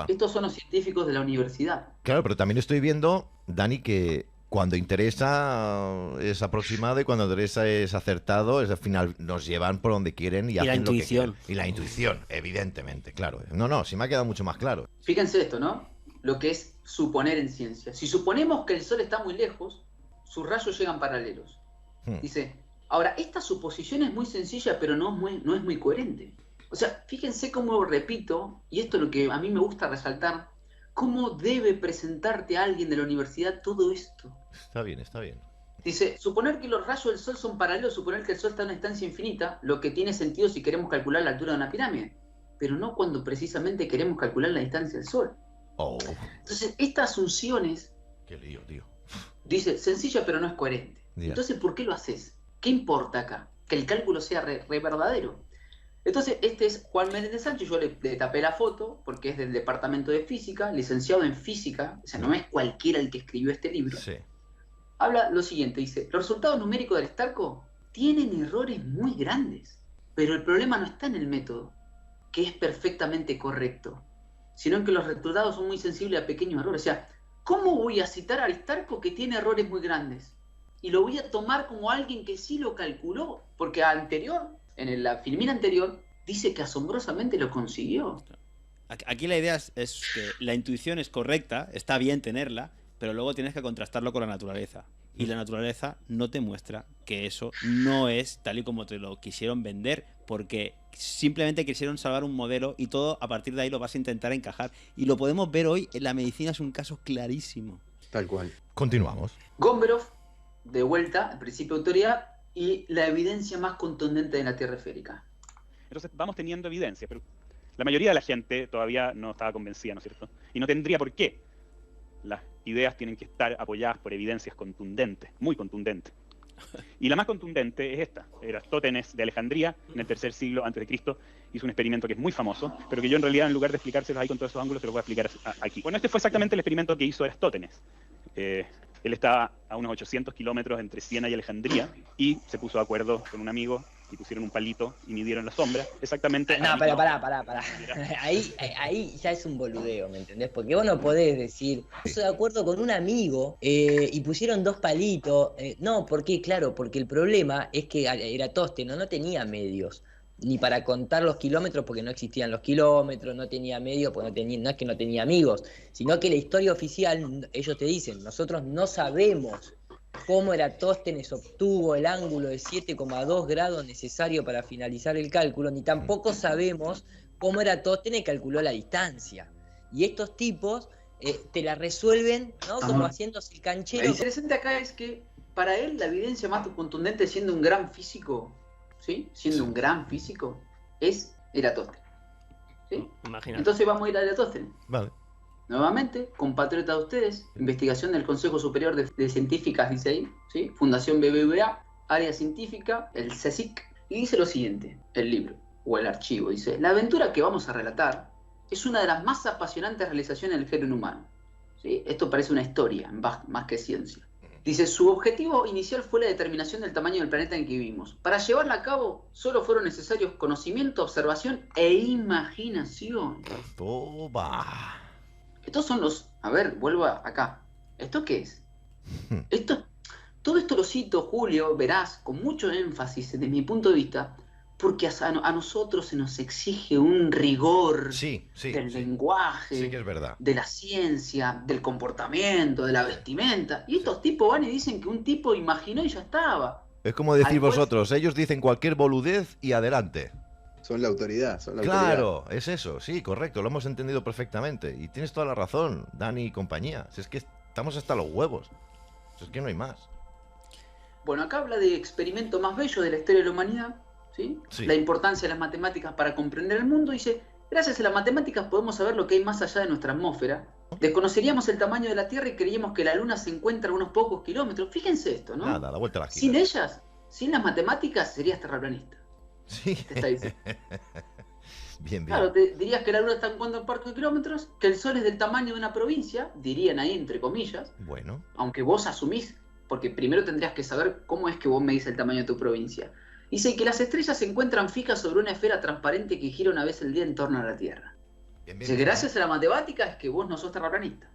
Speaker 3: Estos son los científicos de la universidad.
Speaker 1: Claro, pero también estoy viendo, Dani, que cuando interesa es aproximado y cuando interesa es acertado, es al final nos llevan por donde quieren y hacen lo que quieren. Y la intuición, evidentemente, claro. No, sí me ha quedado mucho más claro.
Speaker 3: Fíjense esto, ¿no? Lo que es suponer en ciencia. Si suponemos que el Sol está muy lejos, sus rayos llegan paralelos. Dice, ahora, esta suposición es muy sencilla, pero no es muy coherente. O sea, fíjense cómo, repito, y esto es lo que a mí me gusta resaltar, cómo debe presentarte a alguien de la universidad todo esto.
Speaker 1: Está bien.
Speaker 3: Dice, suponer que los rayos del Sol son paralelos, suponer que el Sol está a una distancia infinita, lo que tiene sentido si queremos calcular la altura de una pirámide, pero no cuando precisamente queremos calcular la distancia del Sol. Entonces, estas asunciones,
Speaker 1: qué lío, tío.
Speaker 3: Dice, sencilla pero no es coherente.
Speaker 1: Yeah.
Speaker 3: Entonces, ¿por qué lo haces? ¿Qué importa acá? Que el cálculo sea re verdadero. Entonces, este es Juan Menéndez Sánchez, yo le tapé la foto porque es del departamento de física, licenciado en física, o sea, no es cualquiera el que escribió este libro.
Speaker 1: Sí.
Speaker 3: Habla lo siguiente, dice, los resultados numéricos de Aristarco tienen errores muy grandes, pero el problema no está en el método, que es perfectamente correcto, sino en que los resultados son muy sensibles a pequeños errores. O sea, ¿cómo voy a citar a Aristarco que tiene errores muy grandes? Y lo voy a tomar como alguien que sí lo calculó, porque en la filmina anterior, dice que asombrosamente lo consiguió.
Speaker 2: Aquí la idea es que la intuición es correcta, está bien tenerla, pero luego tienes que contrastarlo con la naturaleza. Y la naturaleza no te muestra que eso no es tal y como te lo quisieron vender, porque simplemente quisieron salvar un modelo y todo a partir de ahí lo vas a intentar encajar. Y lo podemos ver hoy, en la medicina es un caso clarísimo.
Speaker 7: Tal cual.
Speaker 1: Continuamos.
Speaker 3: Gomberov, de vuelta, el principio de autoridad y la evidencia más contundente de la Tierra esférica.
Speaker 5: Entonces vamos teniendo evidencia, pero la mayoría de la gente todavía no estaba convencida, ¿no es cierto? Y no tendría por qué. Las ideas tienen que estar apoyadas por evidencias contundentes, muy contundentes. Y la más contundente es esta. Eratóstenes de Alejandría, en el tercer siglo a.C., hizo un experimento que es muy famoso, pero que yo en realidad, en lugar de explicárselos ahí con todos esos ángulos, se los voy a explicar aquí. Bueno, este fue exactamente el experimento que hizo Eratóstenes. Él estaba a unos 800 kilómetros entre Siena y Alejandría y se puso de acuerdo con un amigo y pusieron un palito y midieron la sombra. Exactamente.
Speaker 6: No, pero pará. Ahí ya es un boludeo, ¿me entendés? Porque vos no podés decir, estoy de acuerdo con un amigo y pusieron dos palitos. No, ¿por qué? Claro, porque el problema es que Eratóstenes no tenía medios. Ni para contar los kilómetros, porque no existían los kilómetros, no tenía medios, porque no es que no tenía amigos, sino que la historia oficial, ellos te dicen, nosotros no sabemos cómo Eratóstenes obtuvo el ángulo de 7,2 grados necesario para finalizar el cálculo, ni tampoco sabemos cómo Eratóstenes calculó la distancia. Y estos tipos te la resuelven, ¿no? Como haciéndose el canchero.
Speaker 3: Lo interesante acá es que para él la evidencia más contundente, siendo un gran físico, ¿sí? Siendo un gran físico, es Eratóstenes. ¿Sí?
Speaker 4: Imagínate.
Speaker 3: Entonces vamos a ir a Eratóstenes.
Speaker 1: Vale.
Speaker 3: Nuevamente, compatriota de ustedes, investigación del Consejo Superior de Científicas, dice ahí, ¿sí? Fundación BBVA, área científica, el CSIC, y dice lo siguiente, el libro, o el archivo, dice: la aventura que vamos a relatar es una de las más apasionantes realizaciones del género humano. ¿Sí? Esto parece una historia, más que ciencia. Dice, su objetivo inicial fue la determinación del tamaño del planeta en el que vivimos. Para llevarla a cabo, solo fueron necesarios conocimiento, observación e imaginación.
Speaker 1: Toma.
Speaker 3: Estos son los... A ver, vuelvo acá. ¿Esto qué es? Todo esto lo cito, Julio, verás, con mucho énfasis desde mi punto de vista, porque a nosotros se nos exige un rigor del lenguaje,
Speaker 1: sí que es verdad,
Speaker 3: de la ciencia, del comportamiento, de la vestimenta. Y estos tipos van y dicen que un tipo imaginó y ya estaba.
Speaker 1: Es como decir vosotros, ellos dicen cualquier boludez y adelante.
Speaker 7: Son la autoridad,
Speaker 1: Claro, es eso, sí, correcto, lo hemos entendido perfectamente. Y tienes toda la razón, Dani y compañía. Si es que estamos hasta los huevos. Si es que no hay más.
Speaker 3: Bueno, acá habla de experimento más bello de la historia de la humanidad, ¿sí? La importancia de las matemáticas para comprender el mundo. Dice, gracias a las matemáticas podemos saber lo que hay más allá de nuestra atmósfera. Desconoceríamos el tamaño de la Tierra y creíamos que la Luna se encuentra a unos pocos kilómetros. Fíjense esto, ¿no?
Speaker 1: Nada, la vuelta a la esquina.
Speaker 3: Sin ellas, sin las matemáticas, serías terraplanista.
Speaker 1: Sí.
Speaker 3: Te está diciendo.
Speaker 1: Bien.
Speaker 3: Claro, dirías que la Luna está en cuántos parques de kilómetros, que el Sol es del tamaño de una provincia, dirían ahí entre comillas.
Speaker 1: Bueno.
Speaker 3: Aunque vos asumís, porque primero tendrías que saber cómo es que vos medís el tamaño de tu provincia. Dice que las estrellas se encuentran fijas sobre una esfera transparente que gira una vez al día en torno a la Tierra. Dice, gracias a la matemática es que vos no sos terraplanista.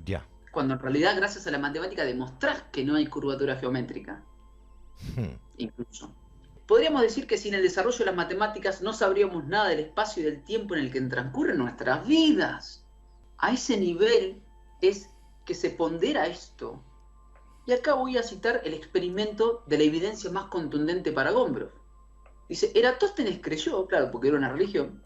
Speaker 1: Ya.
Speaker 3: Cuando en realidad gracias a la matemática demostrás que no hay curvatura geométrica. Incluso. Podríamos decir que sin el desarrollo de las matemáticas no sabríamos nada del espacio y del tiempo en el que transcurren nuestras vidas. A ese nivel es que se pondera esto. Y acá voy a citar el experimento de la evidencia más contundente para Gombrov. Dice, Eratóstenes creyó, claro, porque era una religión,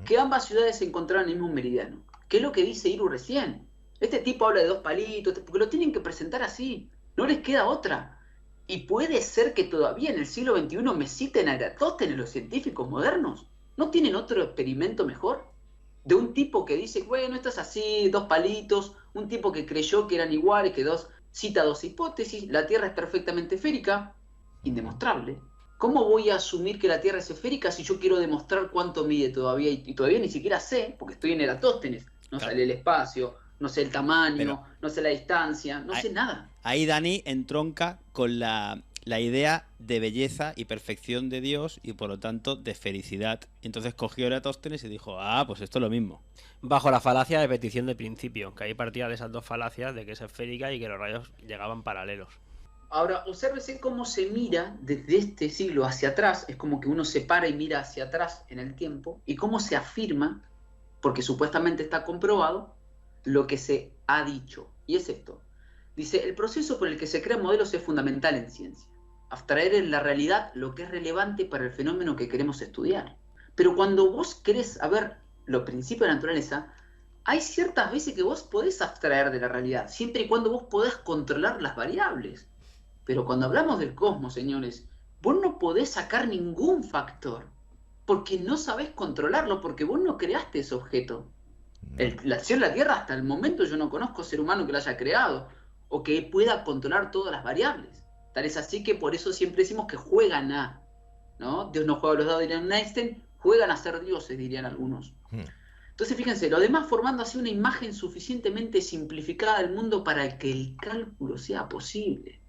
Speaker 3: que ambas ciudades se encontraban en el mismo meridiano. ¿Qué es lo que dice Iru recién? Este tipo habla de dos palitos, porque lo tienen que presentar así. No les queda otra. Y puede ser que todavía en el siglo XXI me citen a Eratóstenes los científicos modernos. ¿No tienen otro experimento mejor? De un tipo que dice, bueno, esto es así, dos palitos, un tipo que creyó que eran iguales, que cita dos hipótesis, la Tierra es perfectamente esférica, indemostrable. ¿Cómo voy a asumir que la Tierra es esférica si yo quiero demostrar cuánto mide todavía? Y todavía ni siquiera sé, porque estoy en Eratóstenes, no sale el espacio, no sé el tamaño, no sé la distancia, no sé nada.
Speaker 2: Ahí Dani entronca con la idea de belleza y perfección de Dios y por lo tanto de felicidad. Entonces cogió Eratóstenes y dijo, pues esto es lo mismo.
Speaker 4: Bajo la falacia de petición de principio, que ahí partía de esas dos falacias de que es esférica y que los rayos llegaban paralelos.
Speaker 3: Ahora, obsérvese cómo se mira desde este siglo hacia atrás, es como que uno se para y mira hacia atrás en el tiempo, y cómo se afirma, porque supuestamente está comprobado, lo que se ha dicho. Y es esto. Dice, el proceso por el que se crean modelos es fundamental en ciencia. Abstraer en la realidad lo que es relevante para el fenómeno que queremos estudiar. Pero cuando vos querés saber los principios de la naturaleza, hay ciertas veces que vos podés abstraer de la realidad, siempre y cuando vos podás controlar las variables. Pero cuando hablamos del cosmos, señores, vos no podés sacar ningún factor, porque no sabés controlarlo, porque vos no creaste ese objeto. La Tierra, hasta el momento yo no conozco ser humano que la haya creado, o que pueda controlar todas las variables. Tal es así que por eso siempre decimos que juegan ¿no? Dios no juega a los dados, dirían Einstein, juegan a ser dioses, dirían algunos. Entonces fíjense, lo demás formando así una imagen suficientemente simplificada del mundo para que el cálculo sea posible.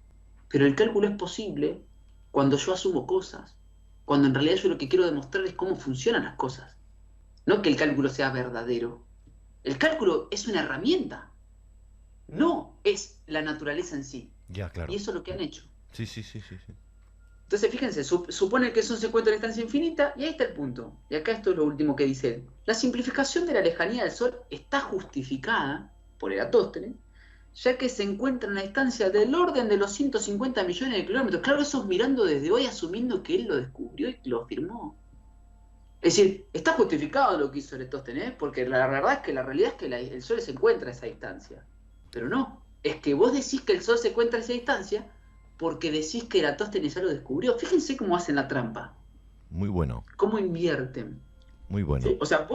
Speaker 3: Pero el cálculo es posible cuando yo asumo cosas, cuando en realidad yo lo que quiero demostrar es cómo funcionan las cosas. No que el cálculo sea verdadero. El cálculo es una herramienta, no es la naturaleza en sí.
Speaker 1: Ya, claro.
Speaker 3: Y eso es lo que han hecho.
Speaker 1: Sí.
Speaker 3: Entonces fíjense, supone que eso se encuentra en distancia infinita, y ahí está el punto. Y acá esto es lo último que dice él. La simplificación de la lejanía del Sol está justificada por Eratóstenes, ya que se encuentra en una distancia del orden de los 150 millones de kilómetros. Claro, eso es mirando desde hoy, asumiendo que él lo descubrió y lo afirmó. Es decir, está justificado lo que hizo Eratóstenes, porque la verdad es que el Sol se encuentra a esa distancia. Pero no, es que vos decís que el Sol se encuentra a esa distancia porque decís que Eratóstenes ya lo descubrió. Fíjense cómo hacen la trampa.
Speaker 1: Muy bueno.
Speaker 3: Cómo invierten.
Speaker 1: Muy bueno.
Speaker 3: ¿Sí? O sea,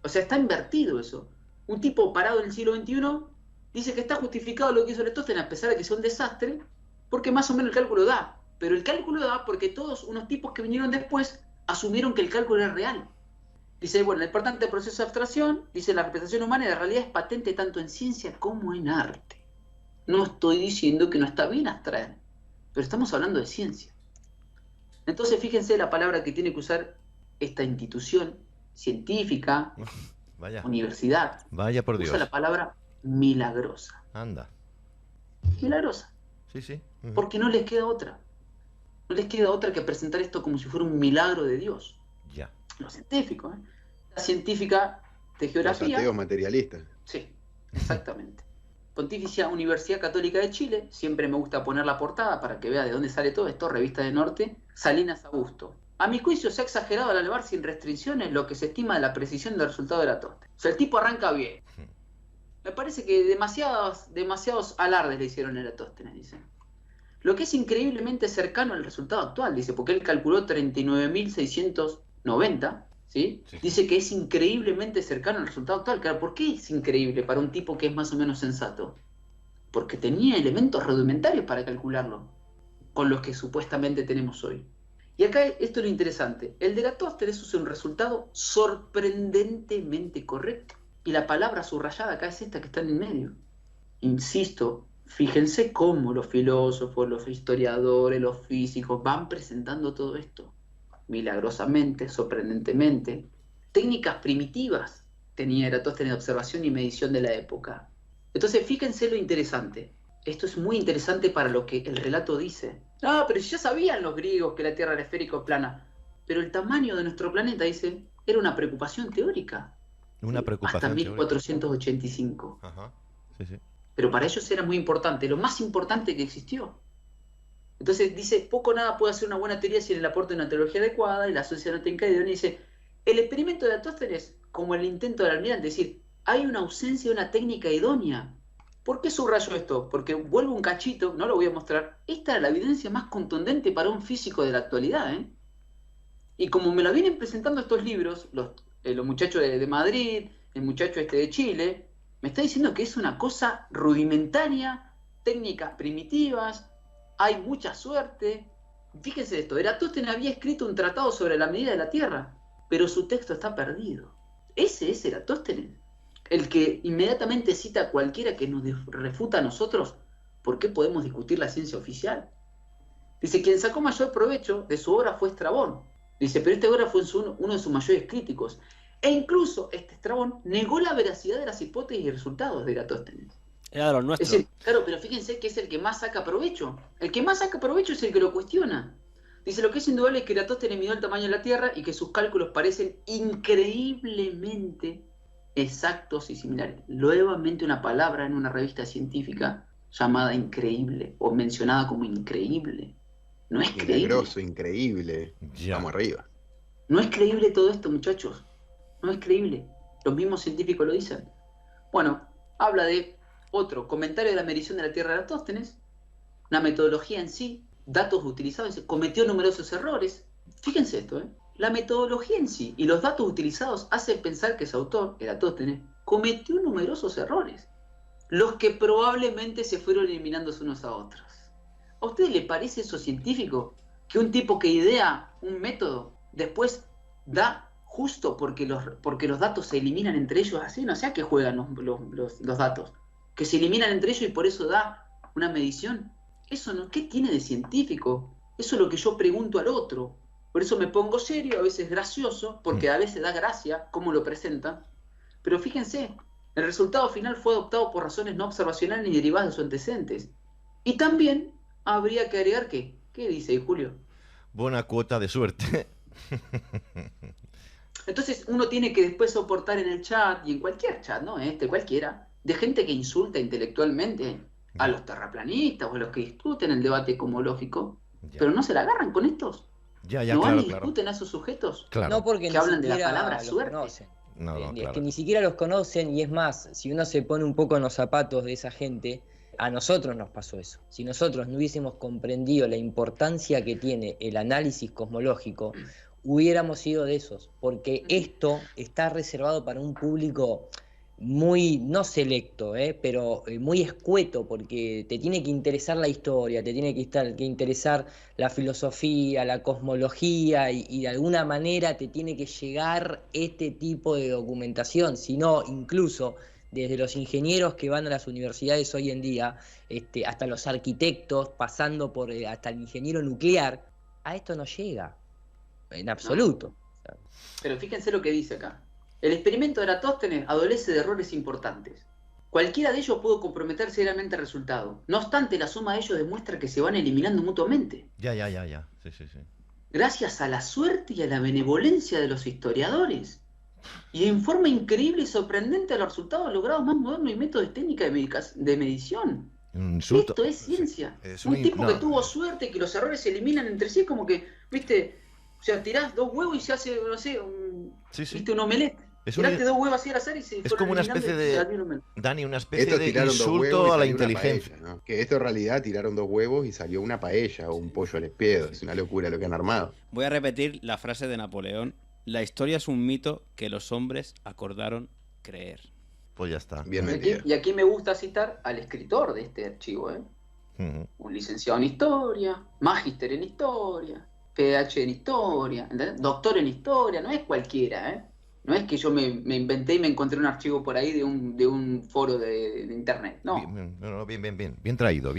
Speaker 3: está invertido eso. Un tipo parado en el siglo XXI dice que está justificado lo que hizo Eratóstenes a pesar de que sea un desastre, porque más o menos el cálculo da. Pero el cálculo da porque todos unos tipos que vinieron después asumieron que el cálculo era real. Dice, bueno, el importante proceso de abstracción, dice, la representación humana de la realidad es patente tanto en ciencia como en arte. No estoy diciendo que no está bien abstraer, pero estamos hablando de ciencia. Entonces, fíjense la palabra que tiene que usar esta institución científica,
Speaker 1: Vaya.
Speaker 3: Universidad.
Speaker 1: Vaya por Dios.
Speaker 3: Usa la palabra milagrosa.
Speaker 1: Anda.
Speaker 3: Milagrosa.
Speaker 1: Sí, sí.
Speaker 3: Porque no les queda otra. No les queda otra que presentar esto como si fuera un milagro de Dios.
Speaker 1: Ya.
Speaker 3: Los científicos, ¿eh? La científica de geografía.
Speaker 7: Los ateos materialistas.
Speaker 3: Sí, exactamente. Pontificia Universidad Católica de Chile, siempre me gusta poner la portada para que vea de dónde sale todo esto, Revista de Norte, Salinas Augusto. A mi juicio se ha exagerado al elevar sin restricciones lo que se estima de la precisión del resultado de Eratóstenes. O sea, el tipo arranca bien. Me parece que demasiados alardes le hicieron a Eratóstenes, dicen. Lo que es increíblemente cercano al resultado actual, dice, porque él calculó 39.690, ¿sí? Sí. Dice que es increíblemente cercano al resultado actual. Claro, ¿por qué es increíble para un tipo que es más o menos sensato? Porque tenía elementos rudimentarios para calcularlo, con los que supuestamente tenemos hoy. Y acá esto es lo interesante. El de Eratóstenes es un resultado sorprendentemente correcto. Y la palabra subrayada acá es esta que está en el medio. Insisto, fíjense cómo los filósofos, los historiadores, los físicos van presentando todo esto. Milagrosamente, sorprendentemente. Técnicas primitivas tenía Eratóstenes de observación y medición de la época. Entonces, fíjense lo interesante. Esto es muy interesante para lo que el relato dice. No, pero ya sabían los griegos que la Tierra era esférica o plana. Pero el tamaño de nuestro planeta, dice, era una preocupación teórica.
Speaker 1: Una preocupación
Speaker 3: hasta 1485.
Speaker 1: Teórica. Ajá. Sí, sí.
Speaker 3: Pero para ellos era muy importante, lo más importante que existió. Entonces dice, poco o nada puede hacer una buena teoría sin el aporte de una teología adecuada, y la sociedad notenca de Dione dice, el experimento de Eratóstenes, como el intento del almirante, es decir, hay una ausencia de una técnica idónea. ¿Por qué subrayo esto? Porque vuelvo un cachito, no lo voy a mostrar, esta es la evidencia más contundente para un físico de la actualidad, ¿eh? Y como me lo vienen presentando estos libros, los muchachos de Madrid, el muchacho de Chile, me está diciendo que es una cosa rudimentaria, técnicas primitivas, hay mucha suerte. Fíjense esto, Eratóstenes había escrito un tratado sobre la medida de la Tierra, pero su texto está perdido. Ese es Eratóstenes, el que inmediatamente cita a cualquiera que nos refuta a nosotros. ¿Por qué podemos discutir la ciencia oficial? Dice, quien sacó mayor provecho de su obra fue Estrabón. Dice, pero esta obra fue uno de sus mayores críticos. E incluso Estrabón negó la veracidad de las hipótesis y resultados de Eratóstenes.
Speaker 4: Era de los nuestros.
Speaker 3: Es decir, claro, pero fíjense que es el que más saca provecho. El que más saca provecho es el que lo cuestiona. Dice, lo que es indudable es que Eratóstenes midió el tamaño de la Tierra y que sus cálculos parecen increíblemente exactos y similares. Nuevamente una palabra en una revista científica llamada increíble o mencionada como increíble. No es creíble.
Speaker 7: Milagroso, increíble. Ya. Vamos arriba.
Speaker 3: No es creíble todo esto, muchachos. No es creíble. Los mismos científicos lo dicen. Bueno, habla de otro comentario de la medición de la Tierra de Eratóstenes, una metodología en sí, datos utilizados, cometió numerosos errores. Fíjense esto, ¿eh? La metodología en sí y los datos utilizados hacen pensar que su autor, Eratóstenes, cometió numerosos errores, los que probablemente se fueron eliminando unos a otros. ¿A ustedes les parece eso científico? Que un tipo que idea un método después da justo porque los datos se eliminan entre ellos así, no sé a qué juegan los datos, que se eliminan entre ellos y por eso da una medición. Eso no, ¿qué tiene de científico? Eso es lo que yo pregunto al otro. Por eso me pongo serio, a veces gracioso, porque a veces da gracia cómo lo presentan. Pero fíjense, el resultado final fue adoptado por razones no observacionales ni derivadas de sus antecedentes. Y también habría que agregar ¿qué dice ahí, Julio?
Speaker 1: Buena cuota de suerte.
Speaker 3: Entonces uno tiene que después soportar en el chat, y en cualquier chat, ¿no? Cualquiera, de gente que insulta intelectualmente a los terraplanistas o a los que discuten el debate cosmológico, pero no se la agarran con estos. ¿No van y discuten a esos sujetos?
Speaker 1: Claro.
Speaker 6: No, porque
Speaker 3: que hablan de la palabra
Speaker 6: los
Speaker 3: suerte.
Speaker 6: Conocen.
Speaker 1: No,
Speaker 6: Es que ni siquiera los conocen, y es más, si uno se pone un poco en los zapatos de esa gente, a nosotros nos pasó eso. Si nosotros no hubiésemos comprendido la importancia que tiene el análisis cosmológico, hubiéramos sido de esos, porque esto está reservado para un público muy, no selecto, pero muy escueto, porque te tiene que interesar la historia, te tiene que interesar la filosofía, la cosmología, y de alguna manera te tiene que llegar este tipo de documentación. Si no, incluso desde los ingenieros que van a las universidades hoy en día, hasta los arquitectos, pasando por hasta el ingeniero nuclear, a esto no llega, en absoluto.
Speaker 3: No. Pero fíjense lo que dice acá. El experimento de Eratóstenes adolece de errores importantes. Cualquiera de ellos puede comprometer seriamente el resultado. No obstante, la suma de ellos demuestra que se van eliminando mutuamente.
Speaker 1: Ya. Sí.
Speaker 3: Gracias a la suerte y a la benevolencia de los historiadores. Y en forma increíble y sorprendente a los resultados logrados más modernos y métodos técnicos de medición. Esto es ciencia. Un tipo que tuvo suerte, que los errores se eliminan entre sí, como que, viste, o sea, tirás 2 huevos y se hace, no sé, ¿viste? Un omelette. Tiraste 2 huevos así al azar y se
Speaker 1: es como una especie de, Dani, una especie de
Speaker 7: insulto
Speaker 1: a la inteligencia.
Speaker 7: Paella, ¿no? Que esto en realidad tiraron 2 huevos y salió una paella o un pollo al espiedo. Es una locura lo que han armado.
Speaker 2: Voy a repetir la frase de Napoleón. La historia es un mito que los hombres acordaron creer.
Speaker 1: Pues ya está.
Speaker 7: Bien
Speaker 3: y aquí me gusta citar al escritor de este archivo, Un licenciado en historia, magíster en historia, PhD en historia, ¿entendés? Doctor en historia, no es cualquiera, No es que yo me inventé y me encontré un archivo por ahí de un foro de internet, no.
Speaker 1: Bien traído.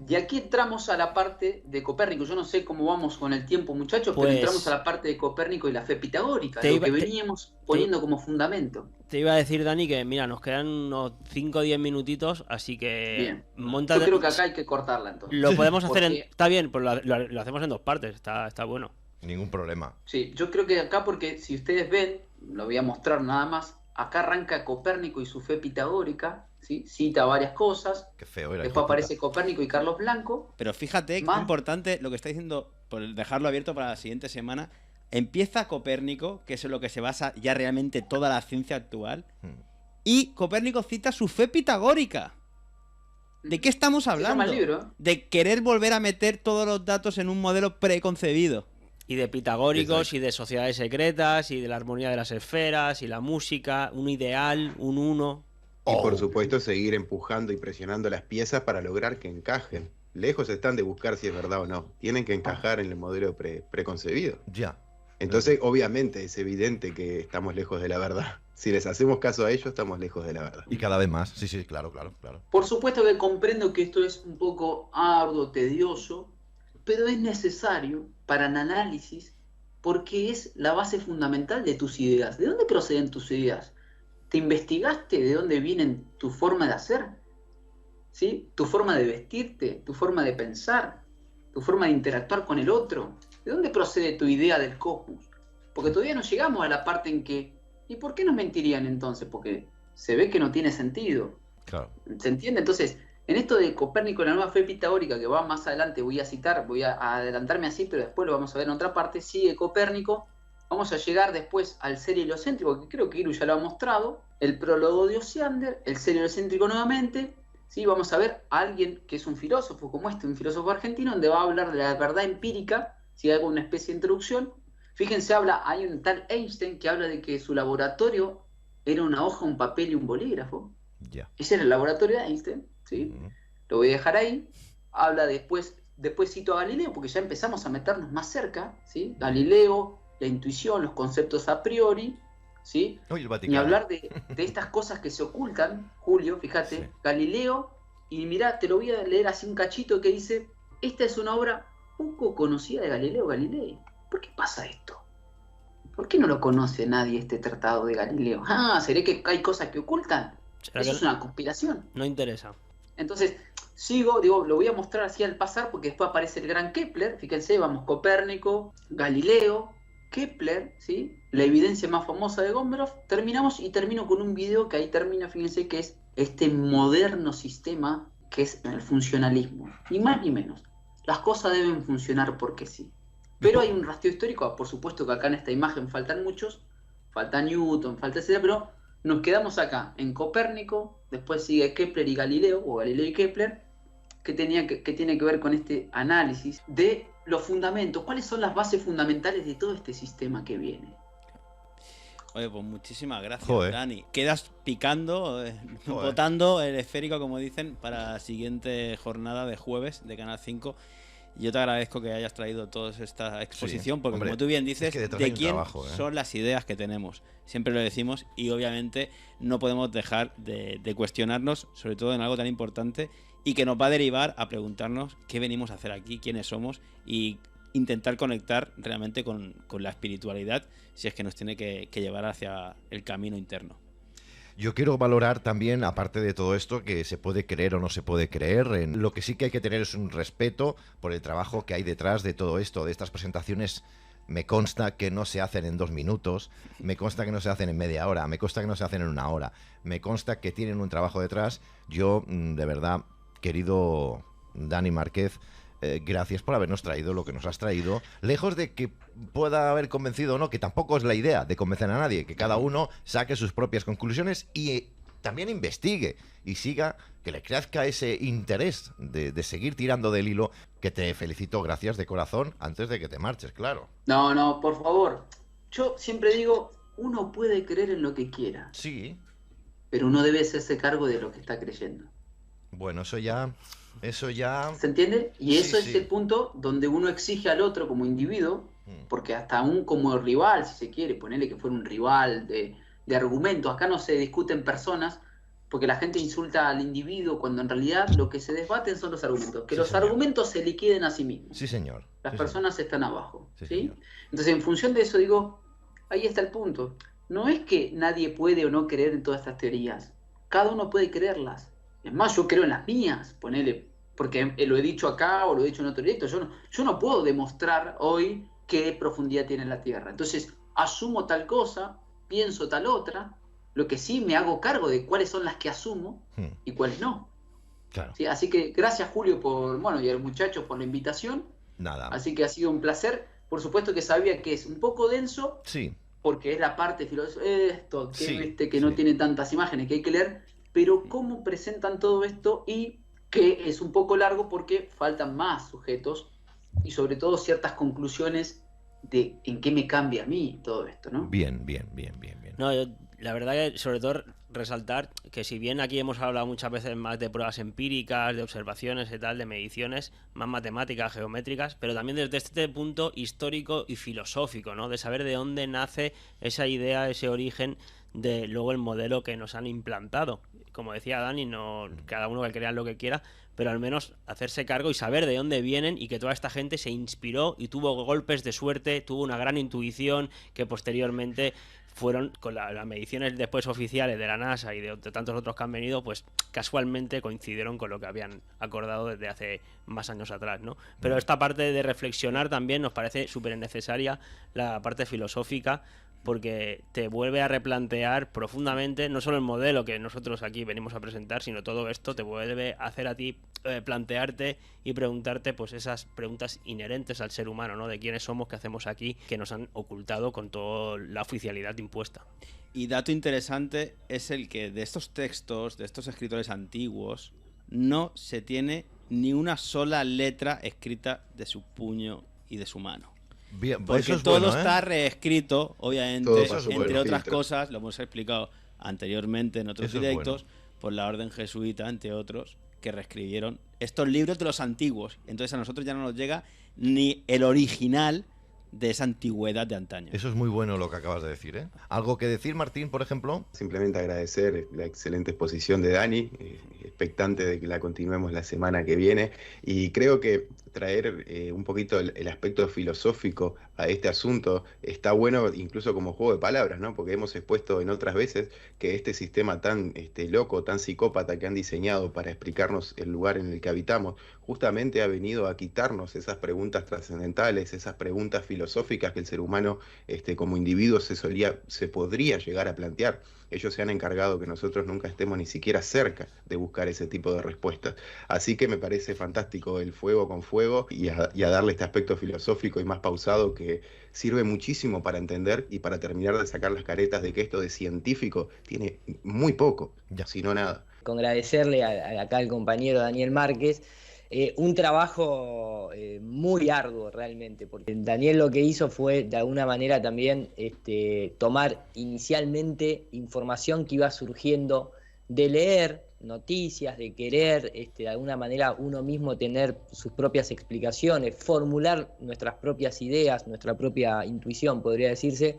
Speaker 3: Y aquí entramos a la parte de Copérnico. Yo no sé cómo vamos con el tiempo, muchachos,
Speaker 4: Pues,
Speaker 3: pero entramos a la parte de Copérnico y la fe pitagórica, lo que veníamos poniendo como fundamento.
Speaker 4: Te iba a decir, Dani, que mira, nos quedan unos 5 o 10 minutitos, así que
Speaker 3: bien.
Speaker 4: Montate.
Speaker 3: Yo creo que acá hay que cortarla entonces.
Speaker 4: Lo podemos hacer
Speaker 3: porque...
Speaker 4: está bien, pues lo hacemos en 2 partes, está bueno.
Speaker 1: Ningún problema.
Speaker 3: Sí, yo creo que acá, porque si ustedes ven, lo voy a mostrar nada más, acá arranca Copérnico y su fe pitagórica, ¿sí? Cita varias cosas.
Speaker 1: Qué feo era.
Speaker 3: Después aparece Copérnico y Carlos Blanco.
Speaker 2: Pero fíjate qué importante lo que está diciendo, por dejarlo abierto para la siguiente semana. Empieza Copérnico, que es en lo que se basa ya realmente toda la ciencia actual, y Copérnico cita su fe pitagórica. ¿De qué estamos hablando? De querer volver a meter todos los datos en un modelo preconcebido.
Speaker 4: Y de pitagóricos, y de sociedades secretas, y de la armonía de las esferas, y la música, un ideal, un uno.
Speaker 7: Y por supuesto seguir empujando y presionando las piezas para lograr que encajen. Lejos están de buscar si es verdad o no. Tienen que encajar en el modelo preconcebido.
Speaker 1: Ya.
Speaker 7: Entonces, obviamente, es evidente que estamos lejos de la verdad. Si les hacemos caso a ellos, estamos lejos de la verdad.
Speaker 1: Y cada vez más. Sí, claro.
Speaker 3: Por supuesto que comprendo que esto es un poco arduo, tedioso, pero es necesario para el análisis porque es la base fundamental de tus ideas. ¿De dónde proceden tus ideas? ¿Te investigaste de dónde vienen tu forma de hacer? ¿Sí? Tu forma de vestirte, tu forma de pensar, tu forma de interactuar con el otro. ¿De dónde procede tu idea del cosmos? Porque todavía no llegamos a la parte en que... ¿Y por qué nos mentirían entonces? Porque se ve que no tiene sentido.
Speaker 1: Claro.
Speaker 3: ¿Se entiende? Entonces... En esto de Copérnico y la nueva fe pitagórica, que va más adelante, voy a citar, voy a adelantarme así, pero después lo vamos a ver en otra parte, sigue Copérnico, vamos a llegar después al ser heliocéntrico, que creo que Iru ya lo ha mostrado, el prólogo de Osiander, el ser heliocéntrico nuevamente, ¿sí? Vamos a ver a alguien que es un filósofo como un filósofo argentino, donde va a hablar de la verdad empírica, si hago una especie de introducción. Fíjense, hay un tal Einstein que habla de que su laboratorio era una hoja, un papel y un bolígrafo.
Speaker 1: Yeah.
Speaker 3: Ese era el laboratorio de Einstein. ¿Sí? Lo voy a dejar ahí. Habla después cito a Galileo, porque ya empezamos a meternos más cerca, ¿sí? Galileo, la intuición, los conceptos a priori, ¿sí? Ni hablar de estas cosas que se ocultan, Julio, fíjate, sí. Galileo, y mirá, te lo voy a leer así un cachito que dice, esta es una obra poco conocida de Galileo Galilei. ¿Por qué pasa esto? ¿Por qué no lo conoce nadie este tratado de Galileo? ¿Será que hay cosas que ocultan? Eso es una conspiración.
Speaker 4: No interesa.
Speaker 3: Entonces, lo voy a mostrar así al pasar porque después aparece el gran Kepler. Fíjense, vamos, Copérnico, Galileo, Kepler, ¿sí? La evidencia más famosa de Gombrov. Termino con un video que ahí termina, fíjense, que es este moderno sistema que es el funcionalismo. Ni más ni menos. Las cosas deben funcionar porque sí. Pero hay un rastro histórico, por supuesto que acá en esta imagen faltan muchos, falta Newton, falta etcétera, pero nos quedamos acá, en Copérnico, después sigue Kepler y Galileo, o Galileo y Kepler, que tiene que ver con este análisis de los fundamentos, cuáles son las bases fundamentales de todo este sistema que viene.
Speaker 2: Oye, pues muchísimas gracias, Dani. Quedas picando, botando el esférico, como dicen, para la siguiente jornada de jueves de Canal 5. Yo te agradezco que hayas traído toda esta exposición, porque como tú bien dices, de quién son las ideas que tenemos. Siempre lo decimos y obviamente no podemos dejar de cuestionarnos, sobre todo en algo tan importante y que nos va a derivar a preguntarnos qué venimos a hacer aquí, quiénes somos y intentar conectar realmente con la espiritualidad, si es que nos tiene que llevar hacia el camino interno.
Speaker 1: Yo quiero valorar también, aparte de todo esto, que se puede creer o no se puede creer. Lo que sí que hay que tener es un respeto por el trabajo que hay detrás de todo esto, de estas presentaciones. Me consta que no se hacen en 2 minutos, me consta que no se hacen en media hora, me consta que no se hacen en 1 hora, me consta que tienen un trabajo detrás. Yo, de verdad, querido Dani Márquez, gracias por habernos traído lo que nos has traído, lejos de que pueda haber convencido o no, que tampoco es la idea de convencer a nadie, que cada uno saque sus propias conclusiones y también investigue y siga, que le crezca ese interés de seguir tirando del hilo, que te felicito, gracias de corazón, antes de que te marches, claro.
Speaker 3: No, por favor, yo siempre digo, uno puede creer en lo que quiera.
Speaker 1: Sí.
Speaker 3: Pero uno debe hacerse cargo de lo que está creyendo.
Speaker 1: Bueno, eso ya...
Speaker 3: ¿Se entiende? Y eso es el punto donde uno exige al otro como individuo, porque hasta aún como rival, si se quiere, ponerle que fuera un rival de argumentos, acá no se discuten personas, porque la gente insulta al individuo cuando en realidad lo que se debaten son los argumentos, que los argumentos se liquiden a sí mismos.
Speaker 1: Sí, señor.
Speaker 3: Las personas están abajo.
Speaker 1: ¿Sí?
Speaker 3: Entonces, en función de eso digo, ahí está el punto. No es que nadie puede o no creer en todas estas teorías, cada uno puede creerlas. Es más, yo creo en las mías, ponele, porque lo he dicho acá o lo he dicho en otro directo. Yo no puedo demostrar hoy qué profundidad tiene la Tierra. Entonces, asumo tal cosa, pienso tal otra, lo que sí me hago cargo de cuáles son las que asumo y cuáles no.
Speaker 1: Claro.
Speaker 3: ¿Sí? Así que gracias, Julio, y a los muchachos por la invitación.
Speaker 1: Nada.
Speaker 3: Así que ha sido un placer. Por supuesto que sabía que es un poco denso,
Speaker 1: sí,
Speaker 3: porque es la parte filosófica, que no tiene tantas imágenes que hay que leer, pero cómo presentan todo esto y que es un poco largo porque faltan más sujetos y sobre todo ciertas conclusiones de en qué me cambia a mí todo esto, ¿no?
Speaker 1: Bien.
Speaker 4: No, la verdad que sobre todo resaltar que si bien aquí hemos hablado muchas veces más de pruebas empíricas, de observaciones y tal, de mediciones, más matemáticas, geométricas, pero también desde este punto histórico y filosófico, ¿no? De saber de dónde nace esa idea, ese origen de luego el modelo que nos han implantado. Como decía Dani, no cada uno que crea lo que quiera, pero al menos hacerse cargo y saber de dónde vienen y que toda esta gente se inspiró y tuvo golpes de suerte, tuvo una gran intuición que posteriormente fueron con las mediciones después oficiales de la NASA y de tantos otros que han venido, pues casualmente coincidieron con lo que habían acordado desde hace más años atrás, ¿no? Pero esta parte de reflexionar también nos parece súper necesaria, la parte filosófica, porque te vuelve a replantear profundamente no solo el modelo que nosotros aquí venimos a presentar, sino todo esto te vuelve a hacer a ti plantearte y preguntarte pues esas preguntas inherentes al ser humano, ¿no? De quiénes somos, qué hacemos aquí, que nos han ocultado con toda la oficialidad impuesta.
Speaker 2: Y dato interesante es el que de estos textos, de estos escritores antiguos, no se tiene ni una sola letra escrita de su puño y de su mano.
Speaker 1: Bien,
Speaker 2: porque
Speaker 1: eso es
Speaker 2: todo
Speaker 1: bueno,
Speaker 2: está reescrito, obviamente, entre otras cosas, lo hemos explicado anteriormente en otros directos, por la Orden Jesuita, entre otros, que reescribieron estos libros de los antiguos. Entonces a nosotros ya no nos llega ni el original de esa antigüedad de antaño.
Speaker 1: Eso es muy bueno lo que acabas de decir, ¿eh? ¿Algo que decir, Martín, por ejemplo?
Speaker 7: Simplemente agradecer la excelente exposición de Dani, expectante de que la continuemos la semana que viene, y creo que traer un poquito el aspecto filosófico a este asunto está bueno incluso como juego de palabras, ¿no? Porque hemos expuesto en otras veces que este sistema tan loco, tan psicópata que han diseñado para explicarnos el lugar en el que habitamos, justamente ha venido a quitarnos esas preguntas trascendentales, esas preguntas filosóficas que el ser humano como individuo se podría llegar a plantear. Ellos se han encargado que nosotros nunca estemos ni siquiera cerca de buscar ese tipo de respuestas. Así que me parece fantástico el Fuego con Fuego y a darle este aspecto filosófico y más pausado que sirve muchísimo para entender y para terminar de sacar las caretas de que esto de científico tiene muy poco, si no nada.
Speaker 6: Con agradecerle acá al compañero Daniel Márquez, un trabajo muy arduo realmente, porque Daniel lo que hizo fue de alguna manera también tomar inicialmente información que iba surgiendo de leer noticias, de querer de alguna manera uno mismo tener sus propias explicaciones, formular nuestras propias ideas, nuestra propia intuición, podría decirse,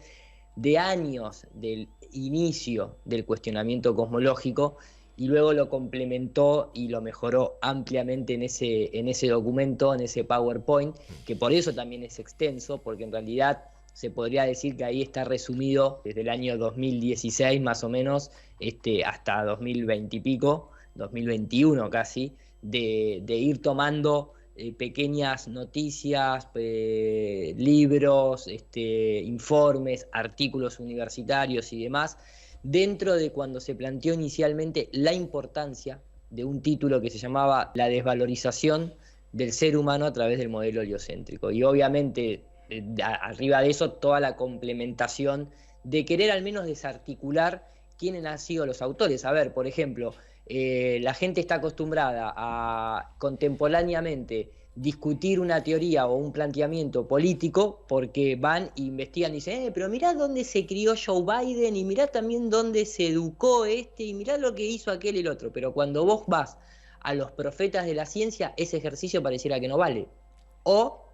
Speaker 6: de años del inicio del cuestionamiento cosmológico, y luego lo complementó y lo mejoró ampliamente en ese documento, en ese PowerPoint, que por eso también es extenso, porque en realidad se podría decir que ahí está resumido desde el año 2016 más o menos hasta 2020 y pico, 2021 casi, de ir tomando pequeñas noticias, libros, informes, artículos universitarios y demás, dentro de cuando se planteó inicialmente la importancia de un título que se llamaba La desvalorización del ser humano a través del modelo heliocéntrico. Y obviamente, arriba de eso, toda la complementación de querer al menos desarticular quiénes han sido los autores. A ver, por ejemplo, la gente está acostumbrada a contemporáneamente discutir una teoría o un planteamiento político porque van e investigan y dicen, pero mirá dónde se crió Joe Biden y mirá también dónde se educó y mirá lo que hizo aquel y el otro. Pero cuando vos vas a los profetas de la ciencia, ese ejercicio pareciera que no vale. O,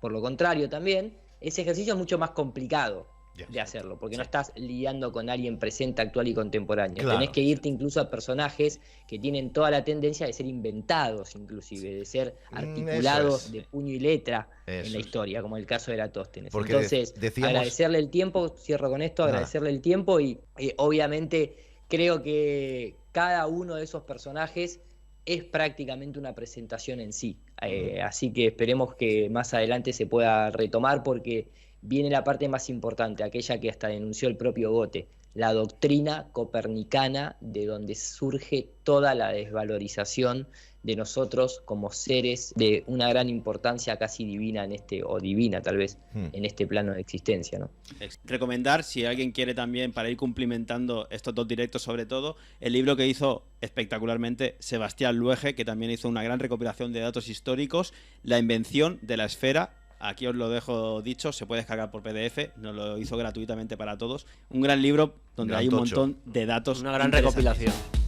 Speaker 6: por lo contrario también, ese ejercicio es mucho más complicado de hacerlo, porque no estás lidiando con alguien presente, actual y contemporáneo. Claro. Tenés que irte incluso a personajes que tienen toda la tendencia de ser inventados, inclusive, de ser articulados de puño y letra en la historia, como el caso de Eratóstenes. Porque entonces, agradecerle el tiempo, cierro con esto, agradecerle el tiempo y obviamente creo que cada uno de esos personajes es prácticamente una presentación en sí. Así que esperemos que más adelante se pueda retomar porque viene la parte más importante, aquella que hasta denunció el propio Goethe, la doctrina copernicana de donde surge toda la desvalorización de nosotros como seres de una gran importancia casi divina divina tal vez, en este plano de existencia, ¿no?
Speaker 2: Recomendar, si alguien quiere también, para ir cumplimentando estos dos directos sobre todo, el libro que hizo espectacularmente Sebastián Luege, que también hizo una gran recopilación de datos históricos, La invención de la esfera. Aquí os lo dejo dicho, se puede descargar por PDF, nos lo hizo gratuitamente para todos. Un gran libro donde hay un montón de datos.
Speaker 4: Una gran recopilación.